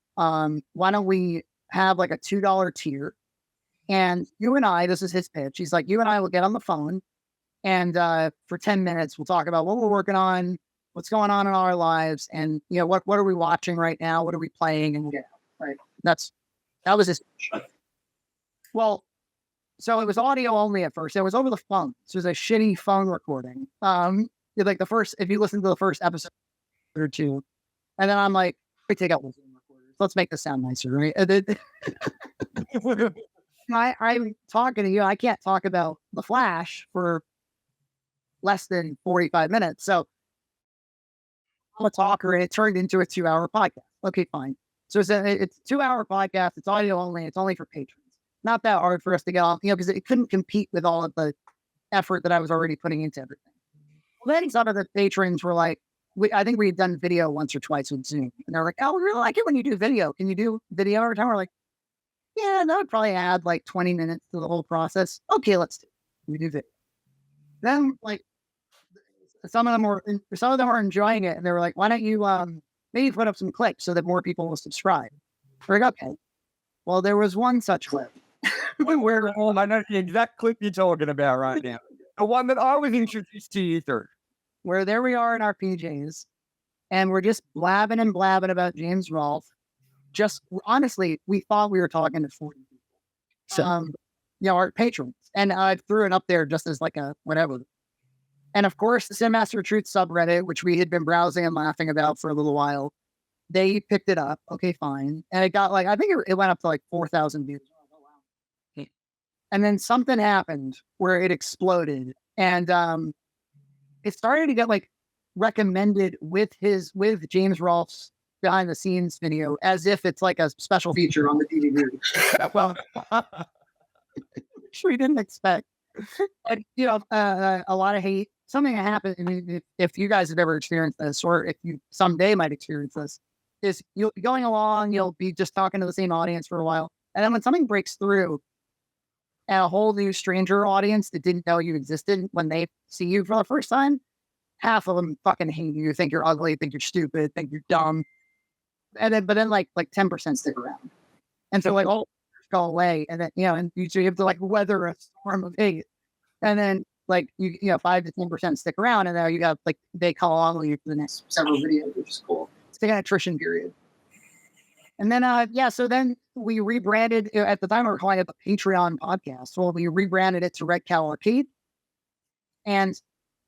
Why don't we have like a $2 tier? And you and I, this is his pitch. He's like, you and I will get on the phone, and for 10 minutes, we'll talk about what we're working on, what's going on in our lives, and you know, what are we watching right now? What are we playing? And get out. Right. That was his pitch. Well, so it was audio only at first. It was over the phone. So it was a shitty phone recording. Like if you listen to the first episode or two, and then I'm like, we take out the Zoom recorders. Let's make this sound nicer, right? And then, I'm talking to you. I can't talk about The Flash for less than 45 minutes. So I'm a talker, and it turned into a 2-hour podcast. Okay, fine. So it's a 2-hour podcast. It's audio only. It's only for patrons. Not that hard for us to get off, because it couldn't compete with all of the effort that I was already putting into everything. Well, then some of the patrons were like, I think we had done video once or twice with Zoom. And they're like, oh, we really like it when you do video. Can you do video every time? We're like, yeah, that would probably add like 20 minutes to the whole process. Okay, let's do it. We do video. Then like some of them were enjoying it, and they were like, why don't you maybe put up some clips so that more people will subscribe? We're like, okay. Well, there was one such clip. I know the exact clip you're talking about right now. The one that I was introduced to you through. Where there we are in our PJs, and we're just blabbing and blabbing about James Rolfe. Just honestly, we thought we were talking to 40 people. So, our patrons. And I threw it up there just as like a whatever. And of course, the Cinemassacre Truth subreddit, which we had been browsing and laughing about for a little while, they picked it up. Okay, fine. And it got like, I think it went up to like 4,000 views. And then something happened where it exploded, and it started to get like recommended with James Rolfe's behind the scenes video, as if it's like a special feature on the DVD. Well, which we didn't expect. And, a lot of hate. Something that happened. I mean, if you guys have ever experienced this, or if you someday might experience this, is you'll be going along, you'll be just talking to the same audience for a while, and then when something breaks through, and a whole new stranger audience that didn't know you existed, when they see you for the first time, half of them fucking hate you, think you're ugly, think you're stupid, think you're dumb. But then like 10% stick around. And so like all go away. And then, and so you have to like weather a storm of hate. And then like, 5 to 10% stick around. And now you got like, they call on you for the next several videos, which is cool. It's like an attrition period. And then, so then we rebranded, at the time we were calling it the Patreon podcast. Well, we rebranded it to Red Cow Arcade. And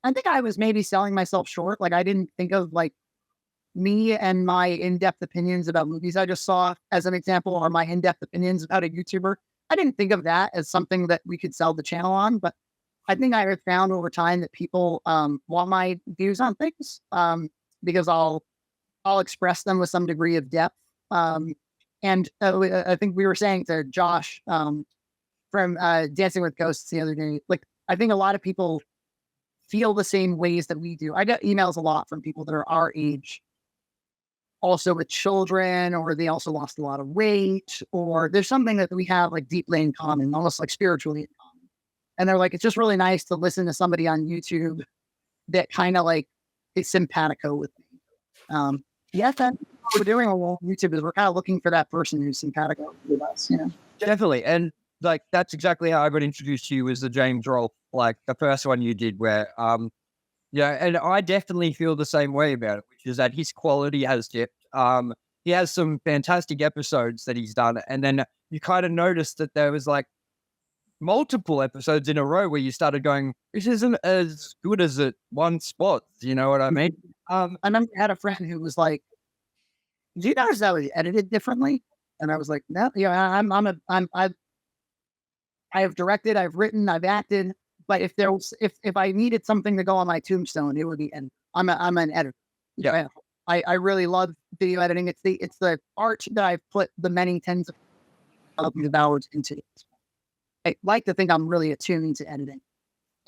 I think I was maybe selling myself short. Like I didn't think of like me and my in-depth opinions about movies I just saw as an example, or my in-depth opinions about a YouTuber. I didn't think of that as something that we could sell the channel on, but I think I have found over time that people want my views on things because I'll express them with some degree of depth. And I think we were saying to Josh from Dancing with Ghosts the other day, like, I think a lot of people feel the same ways that we do. I get emails a lot from people that are our age, also with children, or they also lost a lot of weight, or there's something that we have like deeply in common, almost like spiritually in common. And they're like, it's just really nice to listen to somebody on YouTube that kind of like simpatico with me. Yeah, that's what we're doing on YouTube is we're kind of looking for that person who's simpatico with us, you know. Definitely. And like that's exactly how I got introduced to you was the James Rolfe, like the first one you did where yeah, and I definitely feel the same way about it, which is that his quality has dipped. He has some fantastic episodes that he's done, and then you kind of notice that there was like multiple episodes in a row where you started going, this isn't as good as it once was. You know what I mean? I remember I had a friend who was like, "Do you notice that was edited differently?" And I was like, "No, yeah, I have directed, I've written, I've acted, but if I needed something to go on my tombstone, it would be and I'm an editor. Yeah. I really love video editing. It's the art that I've put the many tens of hours into. I like to think I'm really attuned to editing.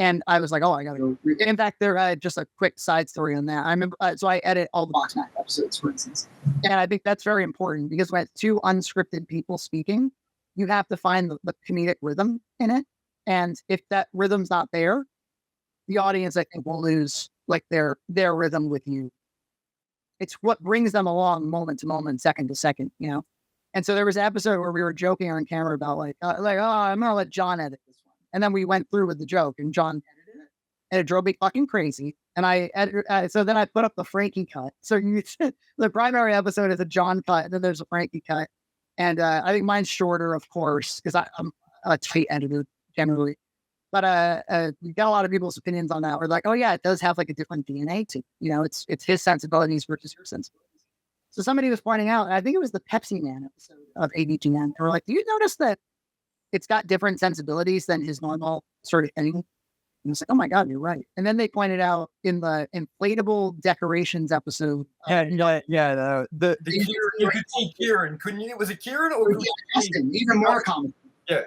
And I was like, oh, I gotta go. In fact, there just a quick side story on that. I remember, so I edit all the Box Mac episodes, for instance, and I think that's very important because when it's two unscripted people speaking, you have to find the comedic rhythm in it. And if that rhythm's not there, the audience, I think, will lose like their rhythm with you. It's what brings them along moment to moment, second to second, you know? And so there was an episode where we were joking on camera about oh, I'm going to let John edit this one. And then we went through with the joke and John edited it and it drove me fucking crazy. And I edited, so then I put up the Frankie cut. So the primary episode is a John cut and then there's a Frankie cut. And I think mine's shorter, of course, because I'm a tight editor generally. But we got a lot of people's opinions on that. We're like, oh yeah, it does have like a different DNA to, you know, it's his sensibilities versus your sensibilities. So somebody was pointing out, and I think it was the Pepsi Man episode of AVGN. They were like, do you notice that it's got different sensibilities than his normal sort of thing? And it's like, oh my God, you're right. And then they pointed out in the inflatable decorations episode. The you could see Kieran, couldn't you? Was it Kieran or even more common? Yeah.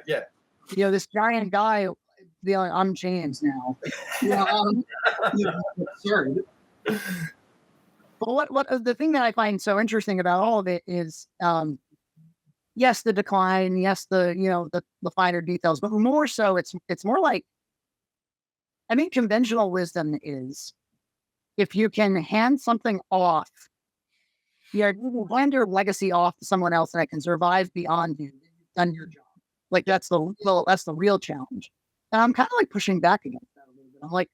You know, this giant guy, you know, I'm James now. Sorry. But what the thing that I find so interesting about all of it is, yes, the decline, yes, the finer details, but more so, it's more like, I mean, conventional wisdom is if you can hand something off, you can hand your legacy off to someone else and it can survive beyond you. You've done your job. Like that's the real challenge. And I'm kind of like pushing back against that a little bit. I'm like,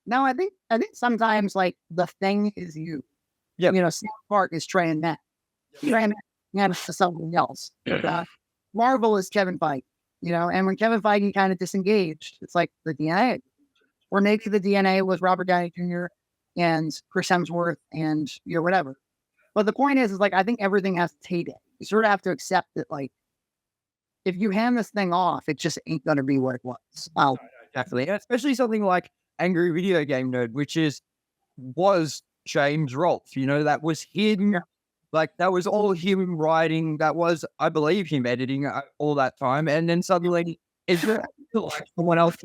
no, I think sometimes like the thing is you. Yeah. You know, South Park is Trey and Matt. Trey and Matt is something else. Marvel is Kevin Feige. You know, and when Kevin Feige kind of disengaged, it's like the DNA. Or maybe the DNA was Robert Downey Jr. and Chris Hemsworth and whatever. But the point is like I think everything has its heyday. You sort of have to accept that like if you hand this thing off, it just ain't gonna be what it was. Definitely, especially something like Angry Video Game Nerd, which was James Rolfe. You know, that was him. Like that was all him writing. That was, I believe, him editing all that time. And then suddenly, it's like someone else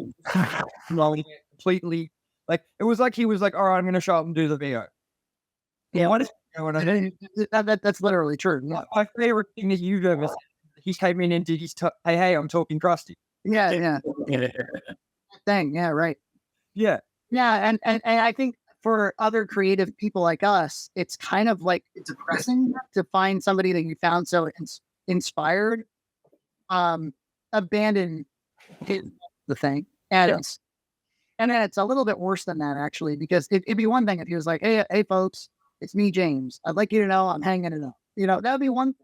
completely. Like it was like he was like, "All right, I'm going to show up and do the video." Yeah, what is going on? That's literally true. Yeah. My favorite thing that you've ever said. He came in and did his hey, I'm talking crusty. Yeah. Thing. Yeah, right. Yeah. And I think for other creative people like us, it's kind of like depressing to find somebody that you found so inspired, abandon the thing. And then it's a little bit worse than that actually, because it'd be one thing if he was like, hey folks, it's me, James. I'd like you to know I'm hanging it up. You know, that'd be one thing.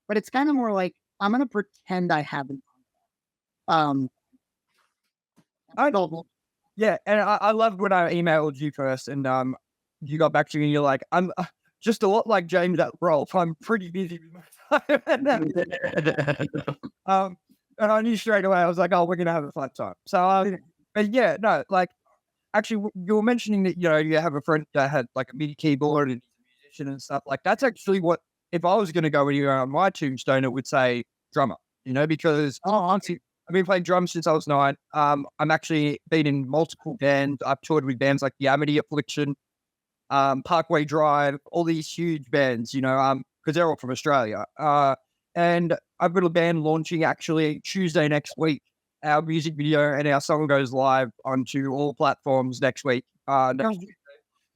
But it's kind of more like I'm gonna pretend I haven't. I don't know. Yeah, and I loved when I emailed you first, and you got back to me, and you're like, "I'm just a lot like James at Rolfe. I'm pretty busy with my time." And I knew straight away. I was like, "Oh, we're gonna have a fun time." So, but yeah, no, like actually, you were mentioning that you have a friend that had like a MIDI keyboard and he's a musician and stuff. Like that's actually what. If I was going to go anywhere on my tombstone, it would say drummer, because I've been playing drums since I was 9. I'm actually been in multiple bands. I've toured with bands like the Amity Affliction, Parkway Drive, all these huge bands, because they're all from Australia. And I've got a band launching actually Tuesday next week. Our music video and our song goes live onto all platforms next week.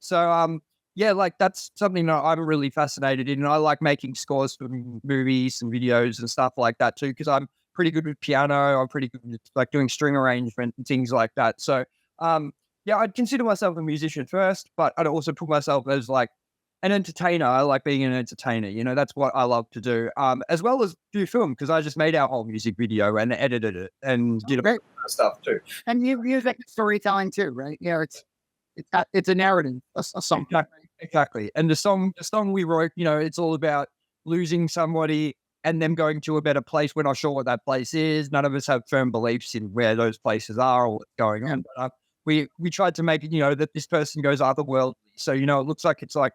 So yeah, like that's something that I'm really fascinated in. And I like making scores for movies and videos and stuff like that too, because I'm pretty good with piano. I'm pretty good with like doing string arrangement and things like that. So yeah, I'd consider myself a musician first, but I'd also put myself as like an entertainer. I like being an entertainer. You know, that's what I love to do. As well as do film, because I just made our whole music video and edited it and did Great. stuff too. And you use like storytelling too, right? You know, it's a narrative, a song. Exactly. And the song we wrote, you know, it's all about losing somebody and them going to a better place. We're not sure what that place is. None of us have firm beliefs in where those places are or what's going on. But we tried to make it, you know, that this person goes otherworldly. So, you know, it looks like it's like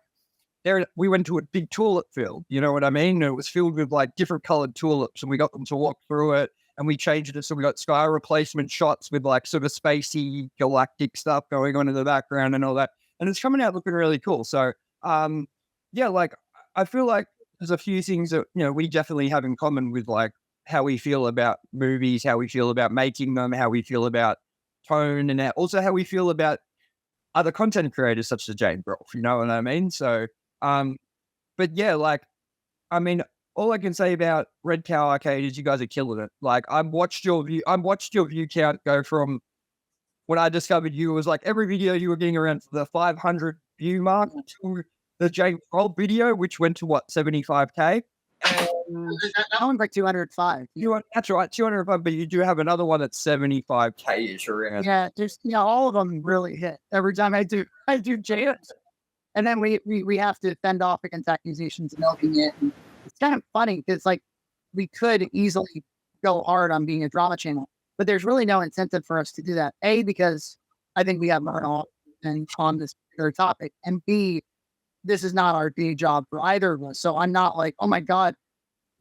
we went to a big tulip field, you know what I mean? And it was filled with like different colored tulips, and we got them to walk through it, and we changed it so we got sky replacement shots with like sort of spacey galactic stuff going on in the background and all that. And it's coming out looking really cool. So yeah, like I feel like there's a few things that, you know, we definitely have in common with like how we feel about movies, how we feel about making them, how we feel about tone, and also how we feel about other content creators such as James Rolfe, you know what I mean? So but yeah, like, I mean, all I can say about Red Cow Arcade is you guys are killing it. Like, I watched your view count go from when I discovered you, it was like every video you were getting around the 500 view mark to the James Rolfe video, which went to what, 75K? That one's like 205. That's right, 205, but you do have another one that's 75K-ish around. Yeah, just, you know, all of them really hit every time I do James. And then we have to fend off against accusations of milking it. And it's kind of funny because like we could easily go hard on being a drama channel, but there's really no incentive for us to do that. A, because I think we have more on this particular topic, and B, this is not our day job for either of us. So I'm not like, oh my God,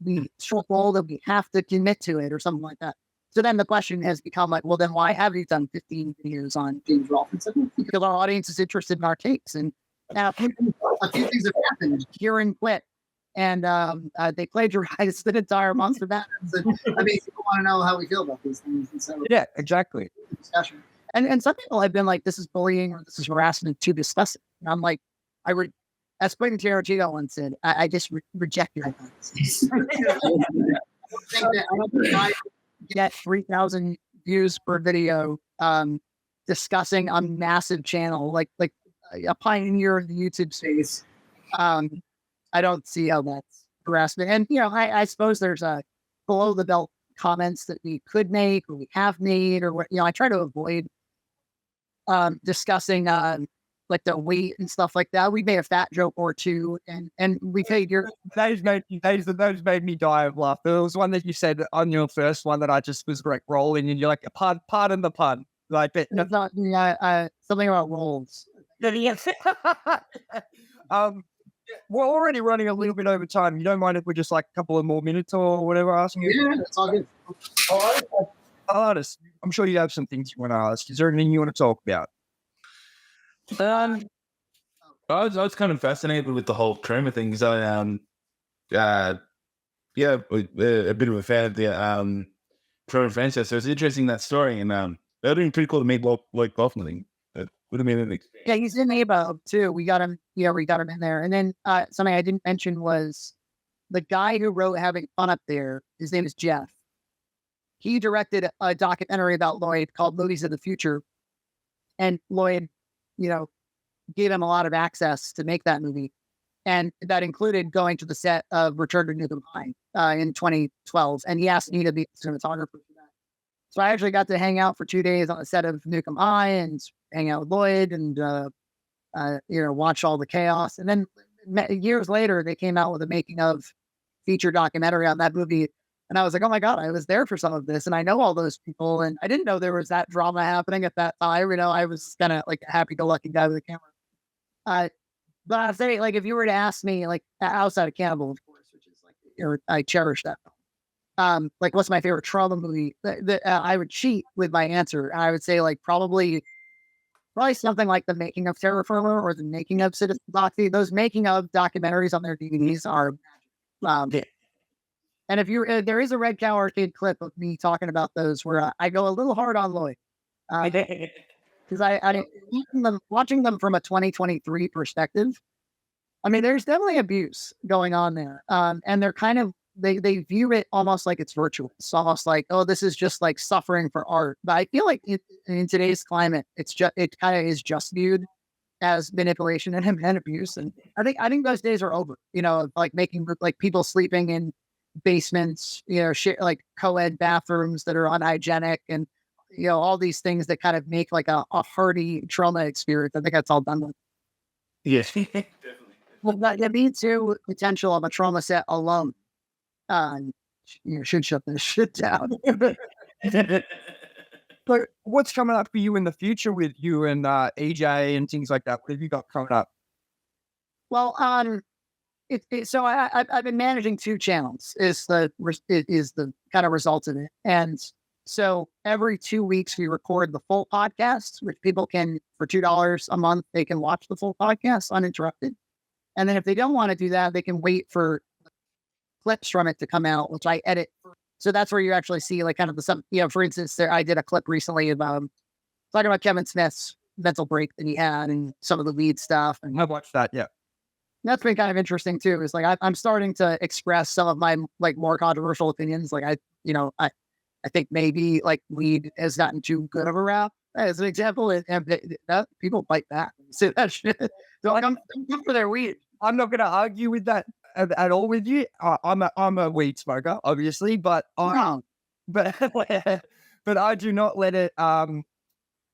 we so old that we have to commit to it or something like that. So then the question has become like, well, then why have you done 15 videos on James Rolfe? Because our audience is interested in our takes. And now a few things have happened. Kieran quit, and they plagiarized the entire Monster Madness. I mean, people want to know how we feel about these things. And so yeah, exactly. Discussion. And some people have been like, this is bullying or this is harassment to discuss it. And I'm like, as Quentin Tarantino once said, I just reject your hypothesis. I don't think I get 3,000 views per video discussing a massive channel like a pioneer in the YouTube space. I don't see how that's harassment. And, you know, I suppose there's a below the belt comments that we could make or we have made or what, you know, I try to avoid discussing like the weight and stuff like that. We made a fat joke or two, and we paid your those made me die of laughter. There was one that you said on your first one that I just was like rolling, and you're like, pardon the pun, like that. It's not something about rolls. Yes. We're already running a little bit over time. You don't mind if we're just like a couple of more minutes or whatever asking you? Yeah, it's all good. All right. Artist, I'm sure you have some things you want to ask. Is there anything you want to talk about? I was kind of fascinated with the whole Troma thing because a bit of a fan of the Troma franchise. So it's interesting that story, and that would have been pretty cool to meet Lloyd Kaufman. I think that would have been an experience. Yeah, he's in AVGN too. We got him. Yeah, we got him in there. And then something I didn't mention was the guy who wrote Having Fun Up There. His name is Jeff. He directed a documentary about Lloyd called Movies of the Future, and Lloyd, you know, gave him a lot of access to make that movie. And that included going to the set of Return to Nukem High in 2012. And he asked me to be a cinematographer for that. So I actually got to hang out for 2 days on the set of Nukem High and hang out with Lloyd and, watch all the chaos. And then years later, they came out with a making of feature documentary on that movie. And I was like, oh my God, I was there for some of this. And I know all those people. And I didn't know there was that drama happening at that time. You know, I was kind of like a happy-go-lucky guy with a camera. But I'd say, like, if you were to ask me, like, outside of Cannibal, of course, which is like, I cherish that film. Like, what's my favorite trauma movie? I would cheat with my answer. I would say, like, probably something like The Making of Terror Firmer or The Making of Citizen Doxy. Those making of documentaries on their DVDs are. And if there is a Red Cow Arcade clip of me talking about those where I go a little hard on Lloyd. because I watching them from a 2023 perspective. I mean, there's definitely abuse going on there, and they're kind of they view it almost like it's virtual. It's almost like, oh, this is just like suffering for art. But I feel like in today's climate, it kind of is just viewed as manipulation and abuse. And I think those days are over. You know, like making like people sleeping in basements, you know, like co-ed bathrooms that are unhygienic, and you know, all these things that kind of make like a hearty trauma experience. I think that's all done with. Yes, definitely. Well, that means too potential of a trauma set alone. You know, should shut this shit down. But what's coming up for you in the future with you and EJ and things like that? What have you got coming up? Well, so I've been managing 2 channels. Is the kind of result of it, and so every 2 weeks we record the full podcast, which people can for $2 a month they can watch the full podcast uninterrupted. And then if they don't want to do that, they can wait for clips from it to come out, which I edit. So that's where you actually see like kind of you know, for instance, I did a clip recently of talking about Kevin Smith's mental break that he had and some of the weed stuff. And I've watched that, yeah. that's been kind of interesting too. Is like I'm starting to express some of my like more controversial opinions. Like I think maybe like weed has gotten too good of a rap. As an example, people fight back and say that shit. So like, I'm good for their weed. I'm not going to argue with that at all with you. I'm a weed smoker, obviously, but but I do not let it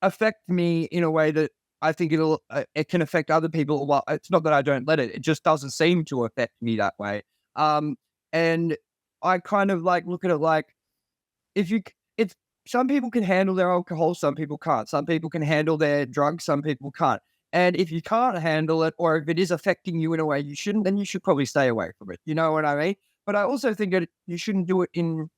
affect me in a way that I think it can affect other people. Well, it's not that I don't let it; it just doesn't seem to affect me that way. And I kind of like look at it like it's some people can handle their alcohol, some people can't. Some people can handle their drugs, some people can't. And if you can't handle it, or if it is affecting you in a way you shouldn't, then you should probably stay away from it. You know what I mean? But I also think that you shouldn't do it in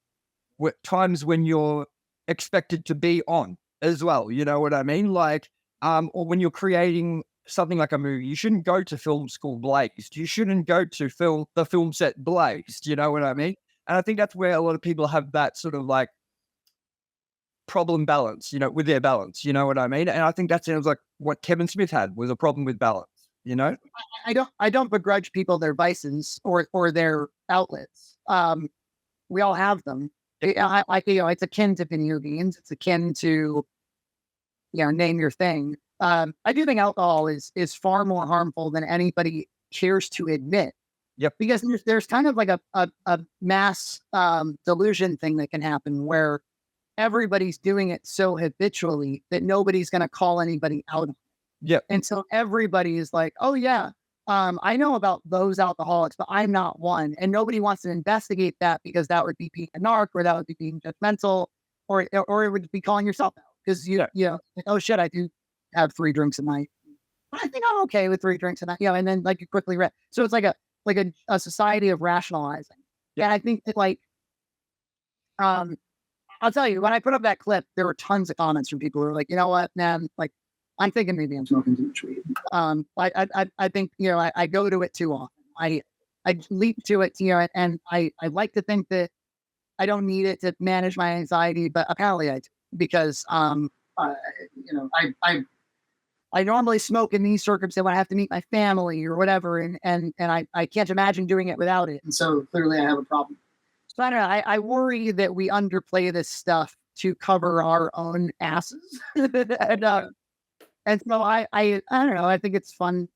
times when you're expected to be on as well. You know what I mean? Like, or when you're creating something like a movie, you shouldn't go to film school blazed. You shouldn't go to the film set blazed. You know what I mean? And I think that's where a lot of people have that sort of like problem balance, you know, with their balance, you know what I mean? And I think that sounds like what Kevin Smith had was a problem with balance, you know? I don't begrudge people their vices or their outlets. We all have them. You know, it's akin to video games. It's akin to, you know, name your thing. I do think alcohol is far more harmful than anybody cares to admit. Yep. Because there's kind of like a mass delusion thing that can happen where everybody's doing it so habitually that nobody's going to call anybody out. Yep. And so everybody is like, oh yeah, I know about those alcoholics, but I'm not one. And nobody wants to investigate that because that would be being a narc, or that would be being judgmental, or it would be calling yourself out because you know, like, oh shit, I do have 3 drinks a night. But I think I'm okay with 3 drinks a night. You know, and then like you quickly so it's like a society of rationalizing. Yeah. And I think that like, I'll tell you, when I put up that clip, there were tons of comments from people who were like, you know what, man, like, I'm thinking maybe I'm smoking too much weed. I think, you know, I go to it too often. I leap to it, you know, and I like to think that I don't need it to manage my anxiety, but apparently I do, because, you know, I normally smoke in these circumstances when I have to meet my family or whatever, and I can't imagine doing it without it. And so clearly I have a problem. So I don't know. I worry that we underplay this stuff to cover our own asses. And so I don't know. I think it's fun.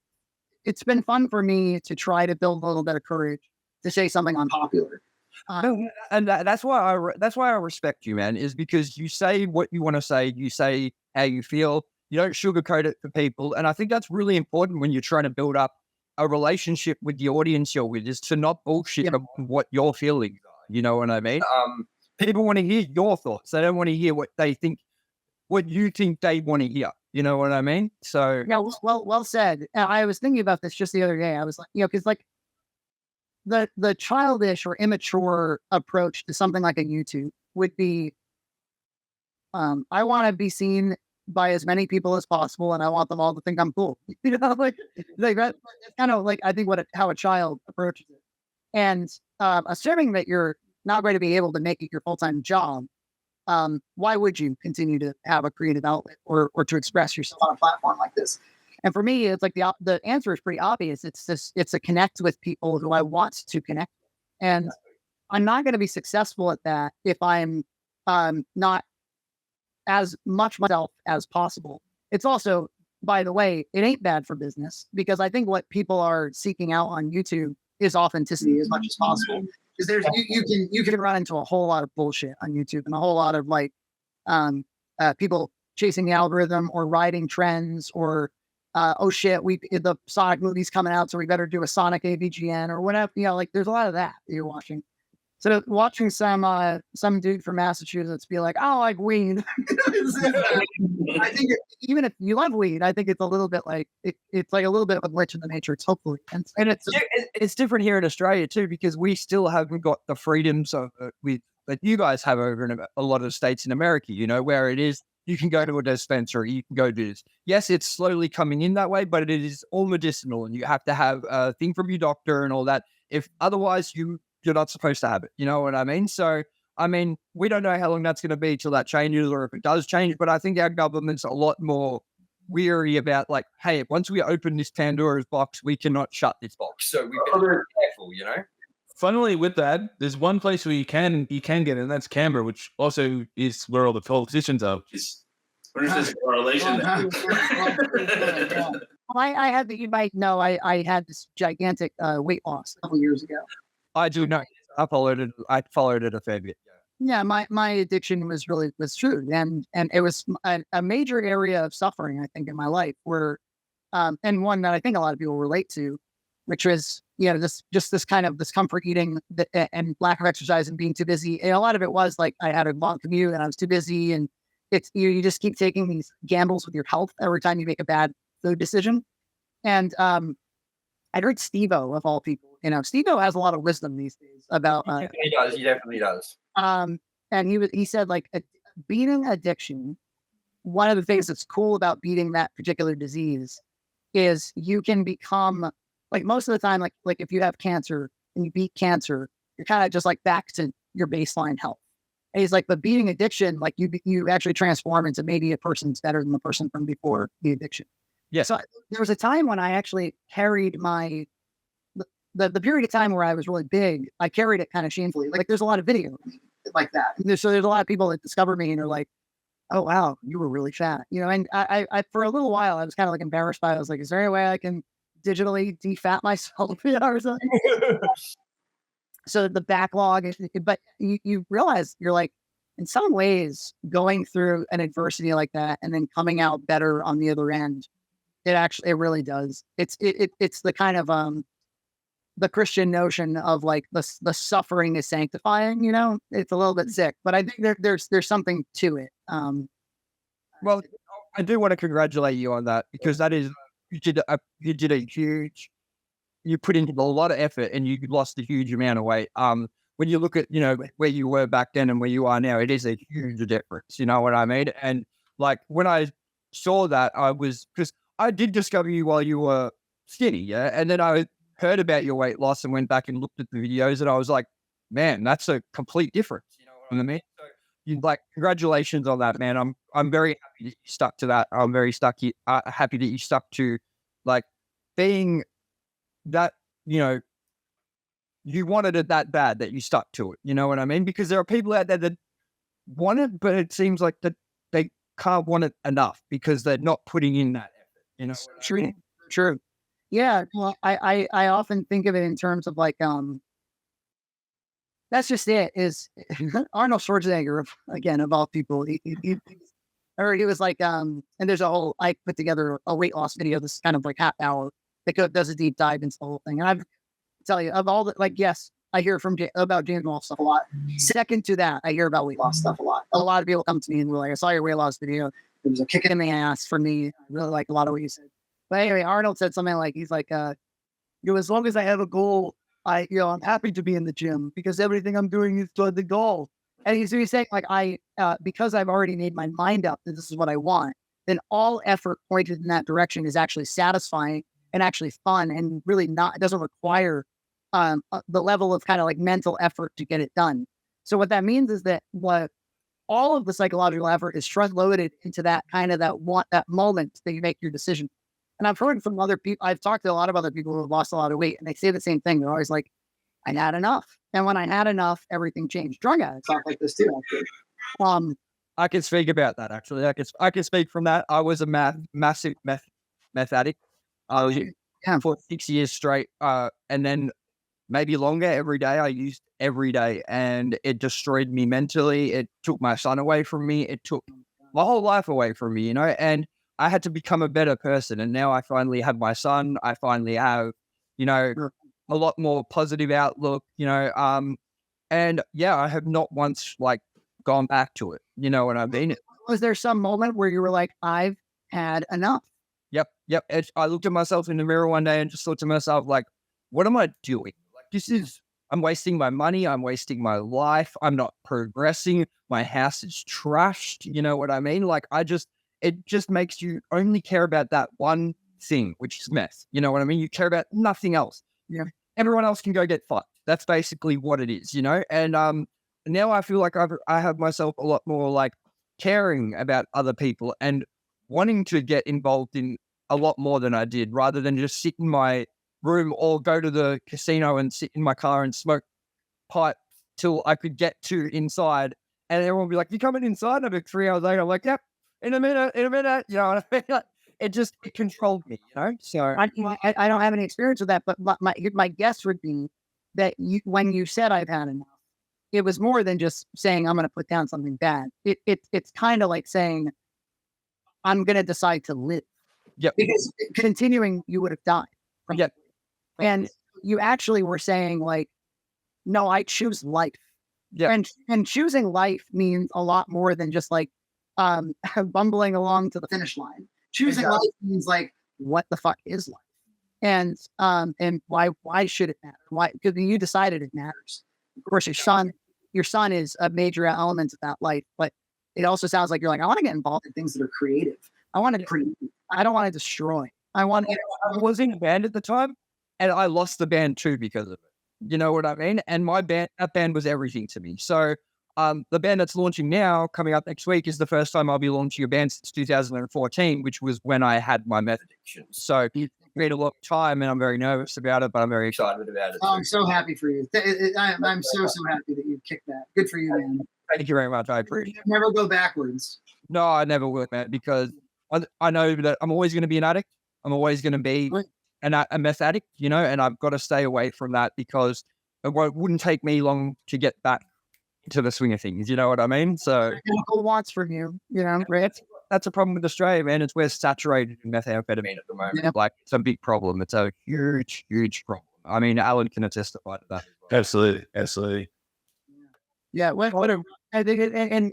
It's been fun for me to try to build a little bit of courage to say something unpopular. And that's why I respect you, man, is because you say what you want to say. You say how you feel. You don't sugarcoat it for people. And I think that's really important when you're trying to build up a relationship with the audience you're with, is to not bullshit about what you're feeling. You know what I mean? People want to hear your thoughts. They don't want to hear what you think they want to hear. You know what I mean? So yeah, well said. I was thinking about this just the other day. I was like, you know, because like the childish or immature approach to something like a YouTube would be, I want to be seen by as many people as possible, and I want them all to think I'm cool. You know, like that. It's kind of like I think how a child approaches it. And assuming that you're not going to be able to make it your full-time job, why would you continue to have a creative outlet or to express yourself on a platform like this? And for me, it's like the answer is pretty obvious. It's a connect with people who I want to connect with. And I'm not going to be successful at that if I'm not as much myself as possible. It's also, by the way, it ain't bad for business, because I think what people are seeking out on YouTube is authenticity as much as possible. Because there's you can run into a whole lot of bullshit on YouTube and a whole lot of like people chasing the algorithm or riding trends or oh shit, the Sonic movie's coming out, so we better do a Sonic AVGN or whatever. You know, like there's a lot of that you're watching. So watching some dude from Massachusetts be like, "Oh, like weed," I think even if you love weed, I think it's a little bit like it's like a little bit of a glitch in the matrix, hopefully. And it's different here in Australia too, because we still haven't got the freedoms of that you guys have over in a lot of states in America. You know, where it is you can go to a dispensary, you can go do this. Yes, it's slowly coming in that way, but it is all medicinal, and you have to have a thing from your doctor and all that. If otherwise you're not supposed to have it. You know what I mean? So, I mean, we don't know how long that's going to be till that changes, or if it does change, but I think our government's a lot more weary about like, hey, once we open this Pandora's box, we cannot shut this box. So we better be careful, you know? Funnily with that, there's one place where you can get it, and that's Canberra, which also is where all the politicians are. What is this correlation? I had you might know I had this gigantic weight loss a couple years ago. I do know. I followed it a fair bit. Yeah, my addiction was true, and it was a major area of suffering, I think, in my life, where and one that I think a lot of people relate to, which was this kind of this comfort eating and lack of exercise and being too busy. And a lot of it was like I had a long commute and I was too busy, and it's you just keep taking these gambles with your health every time you make a bad food decision. And I heard Steve-O, of all people. You know, Steve-O has a lot of wisdom these days about. He does. He definitely does. And he said like beating addiction. One of the things that's cool about beating that particular disease is you can become like most of the time, like if you have cancer and you beat cancer, you're kind of just like back to your baseline health. And he's like, but beating addiction, like you actually transform into maybe a person's better than the person from before the addiction. Yeah. So there was a time when I actually carried the period of time where I was really big, I carried it kind of shamefully. Like there's a lot of video like that. So there's a lot of people that discover me and are like, oh, wow, you were really fat. You know, and I for a little while, I was kind of like embarrassed by it. I was like, is there any way I can digitally defat myself or something? So the backlog, but you realize you're like, in some ways, going through an adversity like that and then coming out better on the other end, it really does. It's the kind of the Christian notion of like the suffering is sanctifying. You know, it's a little bit sick, but I think there's something to it. Well, I do want to congratulate you on that, because that is you did a huge. You put in a lot of effort and you lost a huge amount of weight. When you look at, where you were back then and where you are now, it is a huge difference. You know what I mean? And like when I saw that, because I did discover you while you were skinny. Yeah. And then I heard about your weight loss and went back and looked at the videos, and I was like, man, that's a complete difference. You know what I mean? So congratulations on that, man. I'm very happy that you stuck to that. I'm very happy that you stuck to like being that, you wanted it that bad that you stuck to it. You know what I mean? Because there are people out there that want it, but it seems like that they can't want it enough because they're not putting in that effort. You know? True. Yeah. Well, I often think of it in terms of like, that's just it. Is Arnold Schwarzenegger, again, of all people, he was like, and there's I put together a weight loss video. This is kind of like half hour that does a deep dive into the whole thing. And I tell you, of all the, like, yes, I hear about James Rolfe stuff a lot. Second to that, I hear about weight loss stuff a lot. A lot of people come to me and be like, I saw your weight loss video. It was a kick in the ass for me. I really like a lot of what you said. But anyway, Arnold said something like, he's like, as long as I have a goal, I'm happy to be in the gym because everything I'm doing is toward the goal. And he's saying like, because I've already made my mind up that this is what I want, then all effort pointed in that direction is actually satisfying and actually fun, and really it doesn't require the level of kind of like mental effort to get it done. So what that means is that all of the psychological effort is front loaded into that kind of that moment that you make your decision. And I've heard from other people, I've talked to a lot of other people who have lost a lot of weight, and they say the same thing. They're always like, I had enough. And when I had enough, everything changed. Drug addicts talk like this too, actually. I can speak about that, actually. I can speak from that. I was a massive meth addict. I was for 6 years straight. And then maybe longer every day. I used every day, and it destroyed me mentally. It took my son away from me. It took my whole life away from me, and I had to become a better person. And now I finally have my son. I finally have, a lot more positive outlook, and yeah, I have not once gone back to it. You know what I mean? Was there some moment where you were like, I've had enough? Yep. I looked at myself in the mirror one day and just thought to myself, what am I doing? I'm wasting my money. I'm wasting my life. I'm not progressing. My house is trashed. You know what I mean? It just makes you only care about that one thing, which is meth. You know what I mean? You care about nothing else. Everyone else can go get fucked. That's basically what it is, And now I feel like I have myself a lot more caring about other people and wanting to get involved in a lot more than I did, rather than just sit in my room or go to the casino and sit in my car and smoke pipe till I could get to inside. And everyone would be like, "You coming inside?" And I'd be 3 hours later, I'm like, "Yep, in a minute." You know what I mean? It controlled me, So I don't have any experience with that, but my guess would be that when you said I've had enough, it was more than just saying I'm going to put down something bad. It's kind of like saying I'm going to decide to live. Yep. Because continuing, you would have died. Yep. And you actually were saying no, I choose life. Yeah. And choosing life means a lot more than just bumbling along to the finish line. Choosing life means what the fuck is life? And why should it matter? Why? Because you decided it matters. Of course, your son is a major element of that life, but it also sounds like you're I want to get involved in things that are creative. I want to create. I don't want to destroy. I was in a band at the time, and I lost the band too because of it. You know what I mean? And that band was everything to me. So the band that's launching now, coming up next week, is the first time I'll be launching a band since 2014, which was when I had my meth addiction. So it's been a long time, and I'm very nervous about it, but I'm very excited about it. Oh, I'm so happy for you. I'm so happy that you kicked that. Good for you, man. Thank you very much. I appreciate it. Never go backwards. No, I never will, man, because I know that I'm always going to be an addict. I'm always going to be a meth addict, and I've got to stay away from that because it wouldn't take me long to get back into the swing of things. You know what I mean? So chemical wants from you, right? That's a problem with Australia, man. We're saturated in methamphetamine at the moment. Yeah. It's a big problem. It's a huge, huge problem. I mean, Alan can testify to that. Absolutely. Yeah. I think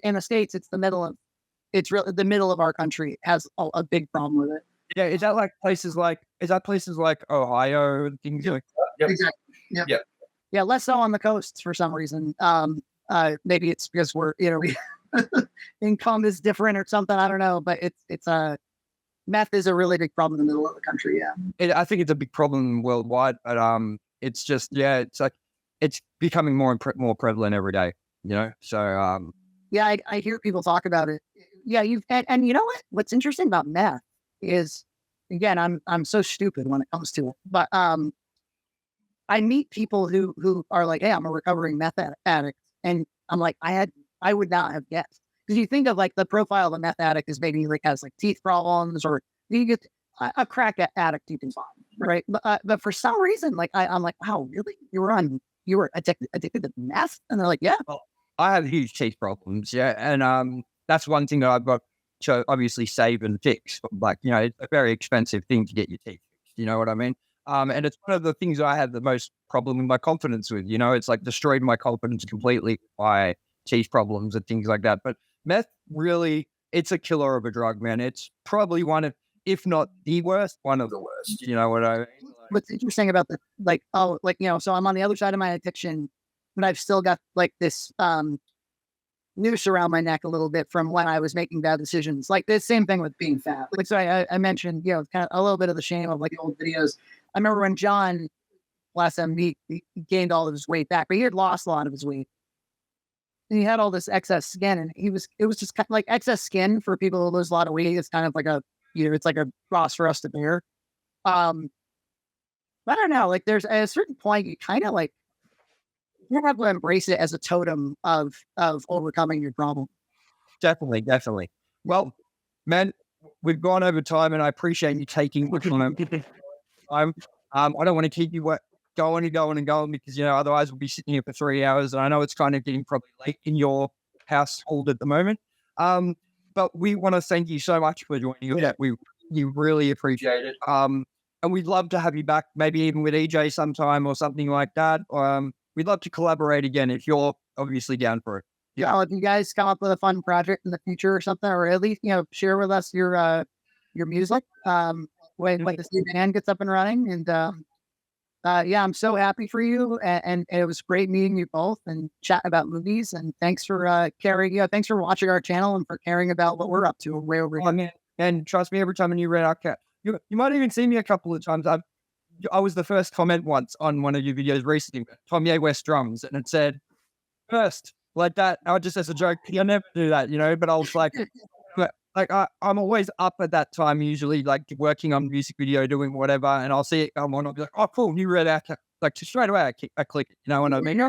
in the States, it's the middle of our country has a big problem with it. Yeah. Is that places like Ohio and things like that? Exactly. Yeah. Yeah. Less so on the coasts for some reason. Maybe it's because we're, income is different or something. I don't know, but it's meth is a really big problem in the middle of the country. Yeah. I think it's a big problem worldwide, but it's just, it's becoming more prevalent every day, So yeah, I hear people talk about it. Yeah, and you know what? What's interesting about meth is, again, I'm so stupid when it comes to it, but I meet people who are like, "Hey, I'm a recovering meth addict," and I'm like, I would not have guessed, because you think of the profile of a meth addict is maybe has teeth problems, or you get a crack addict you can find, right? But for some reason, I'm like, wow, really? You were addicted to meth? And they're like, yeah. Well, I have huge teeth problems, yeah, and that's one thing that I've got to obviously save and fix. It's a very expensive thing to get your teeth fixed. You know what I mean? And it's one of the things I have the most problem with my confidence with. It's destroyed my confidence completely by teeth problems and things like that. But meth really, it's a killer of a drug, man. It's probably one of, if not the worst, one of the worst. You know what I mean? What's interesting about so I'm on the other side of my addiction, but I've still got this noose around my neck a little bit from when I was making bad decisions. The same thing with being fat. So I mentioned, kind of a little bit of the shame of the old videos. I remember when John, last time he gained all of his weight back, but he had lost a lot of his weight. he had all this excess skin, and it was just kind of like excess skin for people who lose a lot of weight. It's kind of like it's like a cross for us to bear. I don't know, like there's at a certain point you kind of like you have to embrace it as a totem of overcoming your problem. Definitely. Well, man, we've gone over time, and I appreciate you taking the time. I don't want to keep you going because otherwise we'll be sitting here for 3 hours, and I know it's kind of getting probably late in your household at the moment. But we want to thank you so much for joining us. We really appreciate it. And we'd love to have you back, maybe even with EJ sometime or something like that. We'd love to collaborate again if you're obviously down for it. Yeah, if you guys come up with a fun project in the future or something, or at least share with us your music when this new band gets up and running. And I'm so happy for you, and it was great meeting you both and chatting about movies. And thanks for thanks for watching our channel and for caring about what we're up to way over here. Man. And trust me, every time when you read our cat, you might even see me a couple of times. I was the first comment once on one of your videos recently, Tom Ye West drums, and it said first like that. I just as a joke, I never do that, but I was like, I'm always up at that time, usually like working on music video, doing whatever, and I'll see it come on. I'll be like, oh, cool, new red out. Like straight away, I click it. You know what I mean?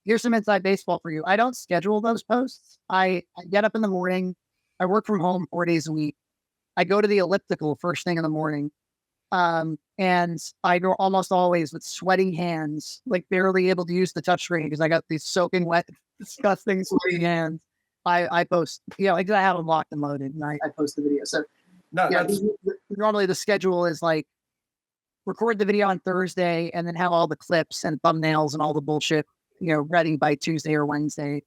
Here's some inside baseball for you. I don't schedule those posts. I get up in the morning. I work from home 4 days a week. I go to the elliptical first thing in the morning. And I go almost always with sweaty hands, like barely able to use the touchscreen because I got these soaking wet, disgusting sweaty hands. I post, like I have them locked and loaded, and I post the video. So normally the schedule is like record the video on Thursday and then have all the clips and thumbnails and all the bullshit, ready by Tuesday or Wednesday.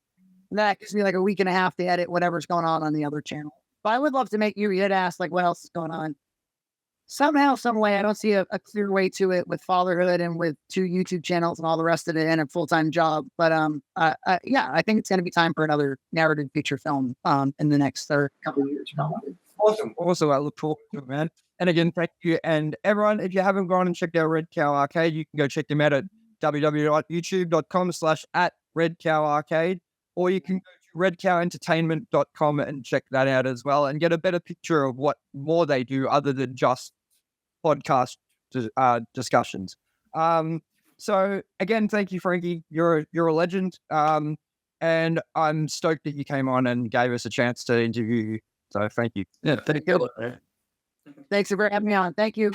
And that gives me like a week and a half to edit whatever's going on the other channel. But I would love to make you had asked like what else is going on. Somehow, some way, I don't see a clear way to it with fatherhood and with 2 YouTube channels and all the rest of it and a full-time job. But I think it's going to be time for another narrative feature film in the next couple of years. Probably. Awesome. Also, I look forward to it, man. And again, thank you. And everyone, if you haven't gone and checked out Red Cow Arcade, you can go check them out at www.youtube.com/@redcowarcade, or you can go to redcowentertainment.com and check that out as well and get a better picture of what more they do other than just podcast discussions. So again, thank you, Frankie. You're a legend. And I'm stoked that you came on and gave us a chance to interview you. So thank you. Yeah, thank you. Thanks for having me on. Thank you.